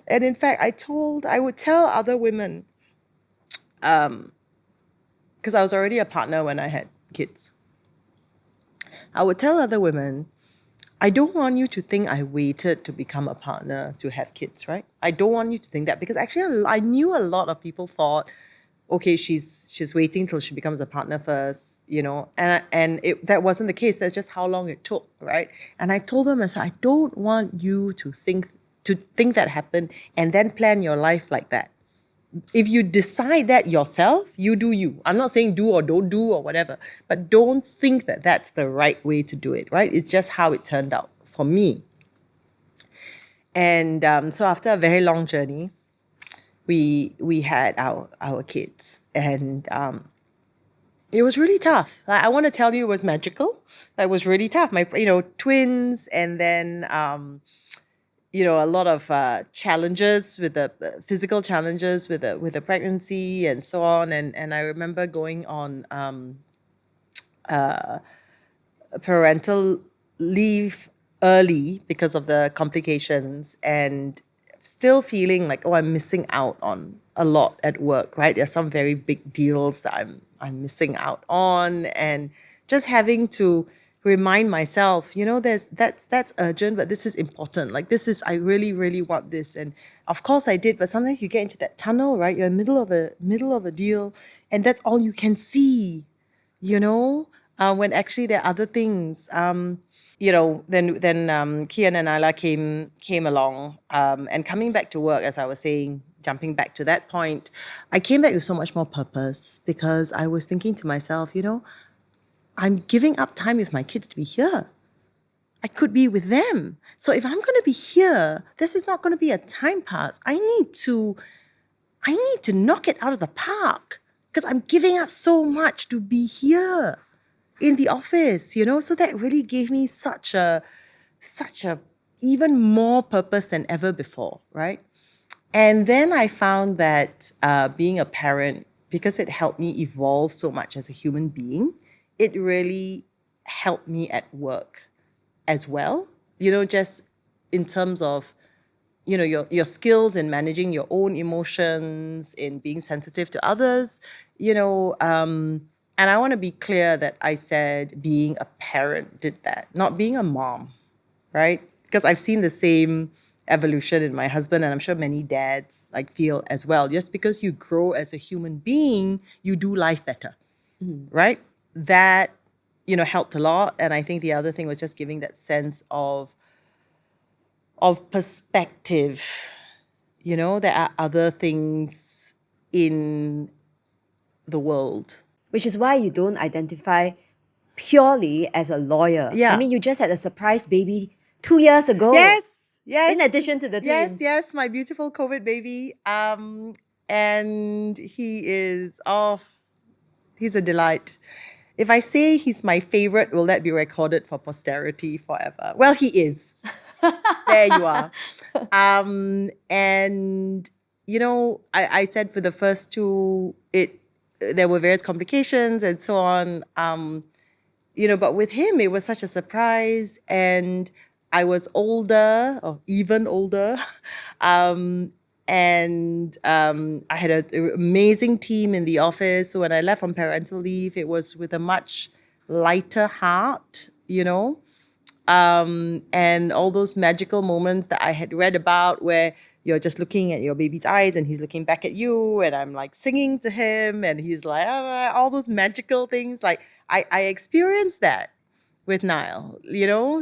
A: in fact, I would tell other women, because I was already a partner when I had kids. I would tell other women, I don't want you to think I waited to become a partner to have kids, right? I don't want you to think that, because actually I knew a lot of people thought, okay, she's waiting till she becomes a partner first, and that wasn't the case. That's just how long it took, right? And I told them, I said, I don't want you to think that happened and then plan your life like that. If you decide that yourself, you do you. I'm not saying do or don't do or whatever, but don't think that that's the right way to do it, right? It's just how it turned out for me. And so after a very long journey, we had our kids, and it was really tough. I want to tell you it was magical. It was really tough. My twins, and then a lot of challenges with the physical challenges with the pregnancy and so on. And I remember going on parental leave early because of the complications, and still feeling like, oh, I'm missing out on a lot at work, right? There's some very big deals that I'm missing out on, and just having to remind myself, that's urgent, but this is important. Like, this is, I really, really want this. And of course I did, but sometimes you get into that tunnel, right? You're in the middle of a deal, and that's all you can see, when actually there are other things. Then Kian and Ayla came along, and coming back to work, as I was saying, jumping back to that point, I came back with so much more purpose, because I was thinking to myself, I'm giving up time with my kids to be here. I could be with them. So if I'm going to be here, this is not going to be a time pass. I need to knock it out of the park because I'm giving up so much to be here in the office, So that really gave me such a even more purpose than ever before, right? And then I found that being a parent, because it helped me evolve so much as a human being, it really helped me at work as well. Just in terms of, your skills in managing your own emotions, in being sensitive to others, and I want to be clear that I said being a parent did that, not being a mom, right? Because I've seen the same evolution in my husband, and I'm sure many dads feel as well. Just because you grow as a human being, you do life better, right? That, helped a lot. And I think the other thing was just giving that sense of perspective. There are other things in the world.
B: Which is why you don't identify purely as a lawyer.
A: Yeah.
B: I mean, you just had a surprise baby 2 years ago.
A: Yes.
B: In addition to the team.
A: Yes, my beautiful COVID baby. And he is, he's a delight. If I say he's my favorite, will that be recorded for posterity forever? Well, he is. There you are. And, I said for the first two, there were various complications and so on. But with him, it was such a surprise. And I was older, or even older. I had an amazing team in the office. So when I left on parental leave, it was with a much lighter heart, and all those magical moments that I had read about where you're just looking at your baby's eyes and he's looking back at you, and I'm singing to him and he's all those magical things. I experienced that with Niall,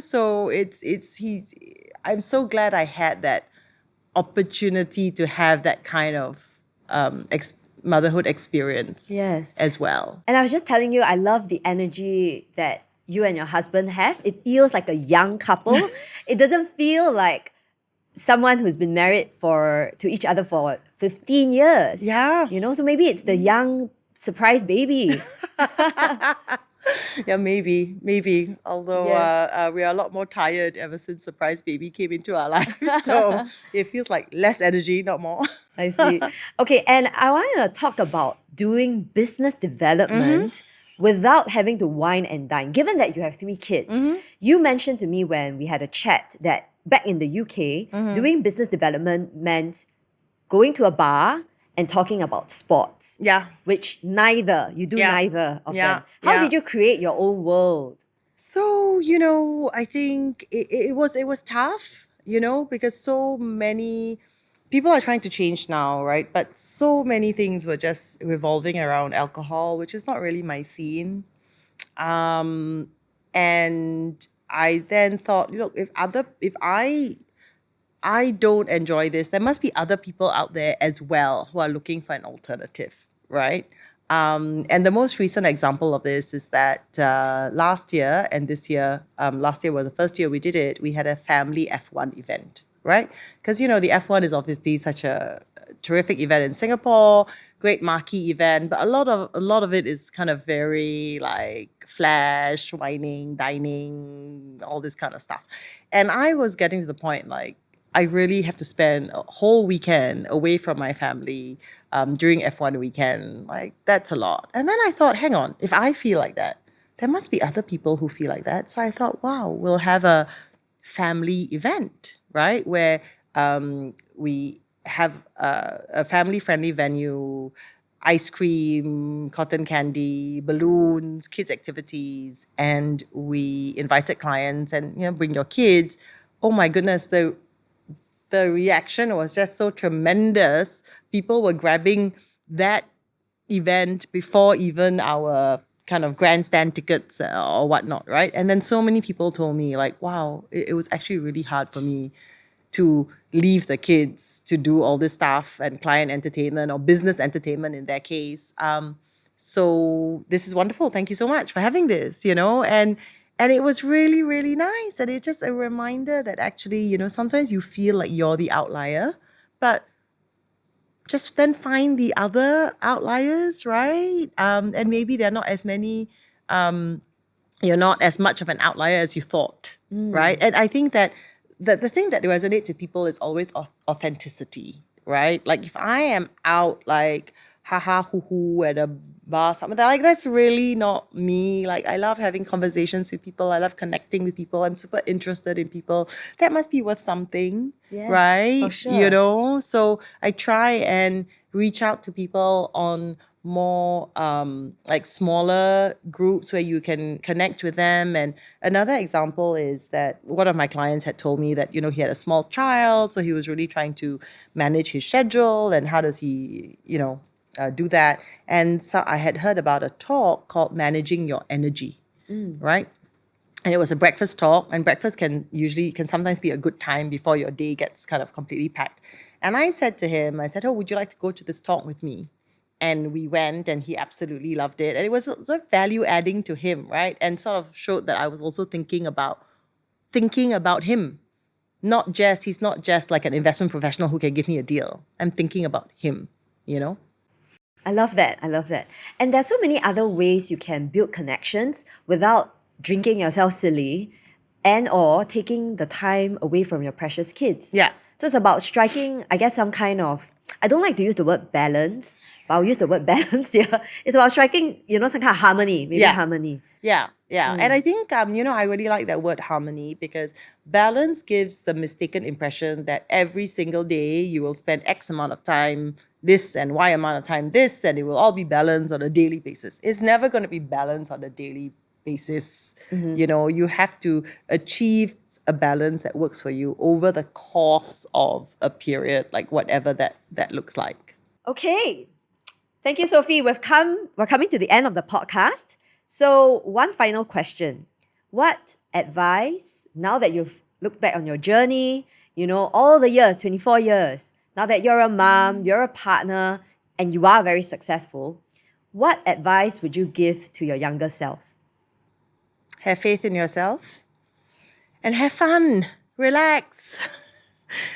A: so I'm so glad I had that opportunity to have that kind of motherhood experience as well.
B: And I was just telling you, I love the energy that you and your husband have. It feels like a young couple. It doesn't feel like someone who's been married to each other for 15 years.
A: Yeah.
B: So maybe it's the young surprise baby.
A: Yeah, maybe. Although we are a lot more tired ever since surprise baby came into our lives. So it feels like less energy, not more.
B: I see. Okay, and I want to talk about doing business development without having to wine and dine. Given that you have 3 kids, you mentioned to me when we had a chat that back in the UK, doing business development meant going to a bar and talking about sports.
A: Yeah.
B: Which neither of them. How did you create your own world?
A: So, I think it was tough, because so many people are trying to change now, right? But so many things were just revolving around alcohol, which is not really my scene. And I then thought, look, if I don't enjoy this, there must be other people out there as well who are looking for an alternative, right? And the most recent example of this is that last year and this year, last year was the first year we did it, we had a family F1 event, right? Because, the F1 is obviously such a terrific event in Singapore, great marquee event, but a lot of it is kind of very flash, whining, dining, all this kind of stuff. And I was getting to the point I really have to spend a whole weekend away from my family during F1 weekend. That's a lot. And then I thought, hang on, if I feel like that, there must be other people who feel like that. So I thought, wow, we'll have a family event, right? Where we have a family-friendly venue, ice cream, cotton candy, balloons, kids' activities, and we invited clients and, bring your kids. Oh my goodness, the reaction was just so tremendous. People were grabbing that event before even our kind of grandstand tickets or whatnot, right? And then so many people told me wow, it was actually really hard for me to leave the kids to do all this stuff and client entertainment or business entertainment in their case. So this is wonderful. Thank you so much for having this, and it was really, really nice. And it's just a reminder that actually, sometimes you feel like you're the outlier, but just then find the other outliers, right? And maybe there are not as many, you're not as much of an outlier as you thought, right? And I think that the thing that resonates with people is always authenticity, right? Like if I am out like haha hoo hoo at a bar, something like that's really not me. Like I love having conversations with people. I love connecting with people. I'm super interested in people. That must be worth something,
B: Yes,
A: right?
B: for sure.
A: So I try and reach out to people on more like smaller groups where you can connect with them. And another example is that one of my clients had told me that, he had a small child, so he was really trying to manage his schedule and how does he, do that. And so I had heard about a talk called Managing Your Energy, right? And it was a breakfast talk, and breakfast can sometimes be a good time before your day gets kind of completely packed. And I said to him, oh, would you like to go to this talk with me? And we went, and he absolutely loved it. And it was sort of value adding to him, right? And sort of showed that I was also thinking about him. He's not just like an investment professional who can give me a deal. I'm thinking about him,
B: I love that. I love that. And there's so many other ways you can build connections without drinking yourself silly and or taking the time away from your precious kids.
A: Yeah.
B: So it's about striking, I guess, some kind of, I don't like to use the word balance, but I'll use the word balance here. It's about striking, some kind of harmony, maybe harmony.
A: Yeah. And I think, I really like that word harmony because balance gives the mistaken impression that every single day you will spend X amount of time this and Y amount of time this, and it will all be balanced on a daily basis. It's never going to be balanced on a daily basis. You have to achieve a balance that works for you over the course of a period, like whatever that looks like.
B: Okay. Thank you, Sophie. We're coming to the end of the podcast. So one final question. What advice, now that you've looked back on your journey, all the years, 24 years, now that you're a mom, you're a partner, and you are very successful, what advice would you give to your younger self?
A: Have faith in yourself and have fun. Relax.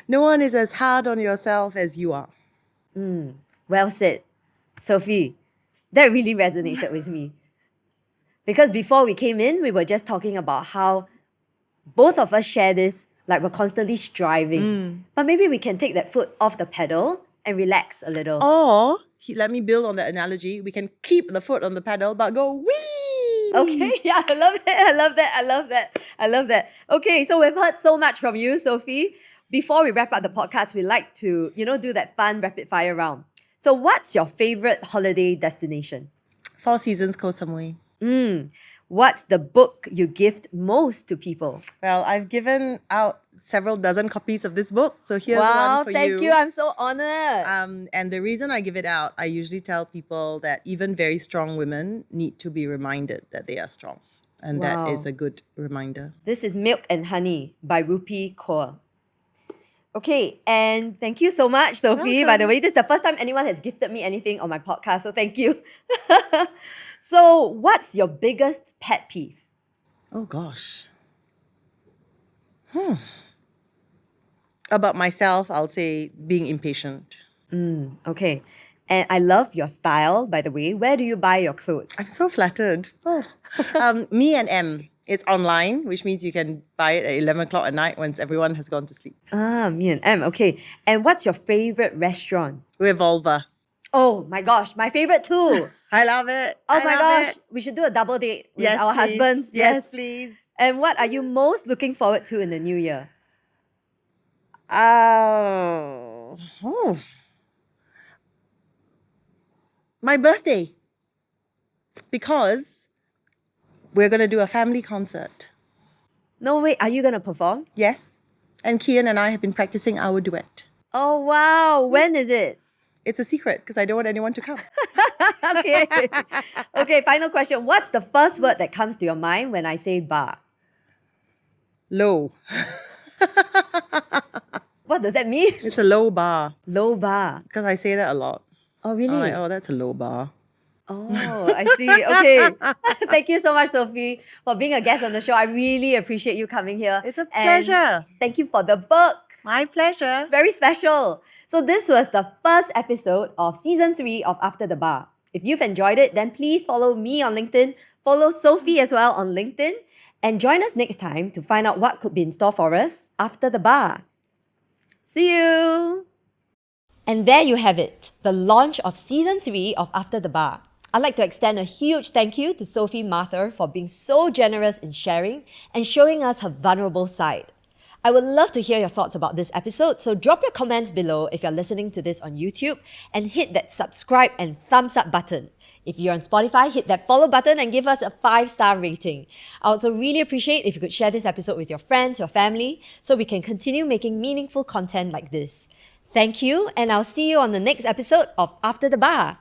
A: No one is as hard on yourself as you are.
B: Well said. Sophie, that really resonated with me. Because before we came in, we were just talking about how both of us share this, like we're constantly striving. But maybe we can take that foot off the pedal and relax a little.
A: Or, let me build on that analogy, we can keep the foot on the pedal but go wee!
B: Okay, yeah, I love it. I love that. Okay, so we've heard so much from you, Sophie. Before we wrap up the podcast, we like to, do that fun rapid fire round. So what's your favorite holiday destination?
A: Four Seasons Koh Samui.
B: What's the book you gift most to people?
A: Well, I've given out several dozen copies of this book, so here's one for you.
B: Wow, thank you. I'm so honored.
A: And the reason I give it out, I usually tell people that even very strong women need to be reminded that they are strong. And that is a good reminder.
B: This is Milk and Honey by Rupi Kaur. Okay, and thank you so much, Sophie.
A: Welcome.
B: By the way, this is the first time anyone has gifted me anything on my podcast, so thank you. So, what's your biggest pet peeve?
A: Oh, gosh. About myself, I'll say being impatient.
B: Okay. And I love your style, by the way. Where do you buy your clothes?
A: I'm so flattered. Me and M. It's online, which means you can buy it at 11 o'clock at night once everyone has gone to sleep.
B: Me and M. Okay. And what's your favorite restaurant?
A: Revolver.
B: Oh my gosh, my favorite too.
A: I love it.
B: Oh
A: I
B: my
A: love
B: gosh,
A: it.
B: we should do a double date with
A: Yes,
B: our
A: please.
B: husbands.
A: Yes, please.
B: And what are you most looking forward to in the new year?
A: My birthday. Because we're going to do a family concert.
B: No, wait, are you going to perform?
A: Yes. And Kian and I have been practicing our duet.
B: Oh, wow. When is it?
A: It's a secret because I don't want anyone to come.
B: Okay. Okay, final question. What's the first word that comes to your mind when I say bar?
A: Low.
B: What does that mean?
A: It's a low bar
B: Low bar.
A: because I say that a lot.
B: Oh, really?
A: I'm like, oh, that's a low bar.
B: Oh, I see. Okay. Thank you so much, Sophie, for being a guest on the show. I really appreciate you coming here.
A: It's a
B: And
A: pleasure.
B: thank you for the book.
A: My pleasure.
B: It's very special. So this was the first episode of season 3 of After the Bar. If you've enjoyed it, then please follow me on LinkedIn, follow Sophie as well on LinkedIn, and join us next time to find out what could be in store for us after the bar. See you! And there you have it, the launch of season 3 of After the Bar. I'd like to extend a huge thank you to Sophie Mathur for being so generous in sharing and showing us her vulnerable side. I would love to hear your thoughts about this episode, so drop your comments below if you're listening to this on YouTube and hit that subscribe and thumbs up button. If you're on Spotify, hit that follow button and give us a 5-star rating. I also really appreciate if you could share this episode with your friends, your family, so we can continue making meaningful content like this. Thank you, and I'll see you on the next episode of After the Bar.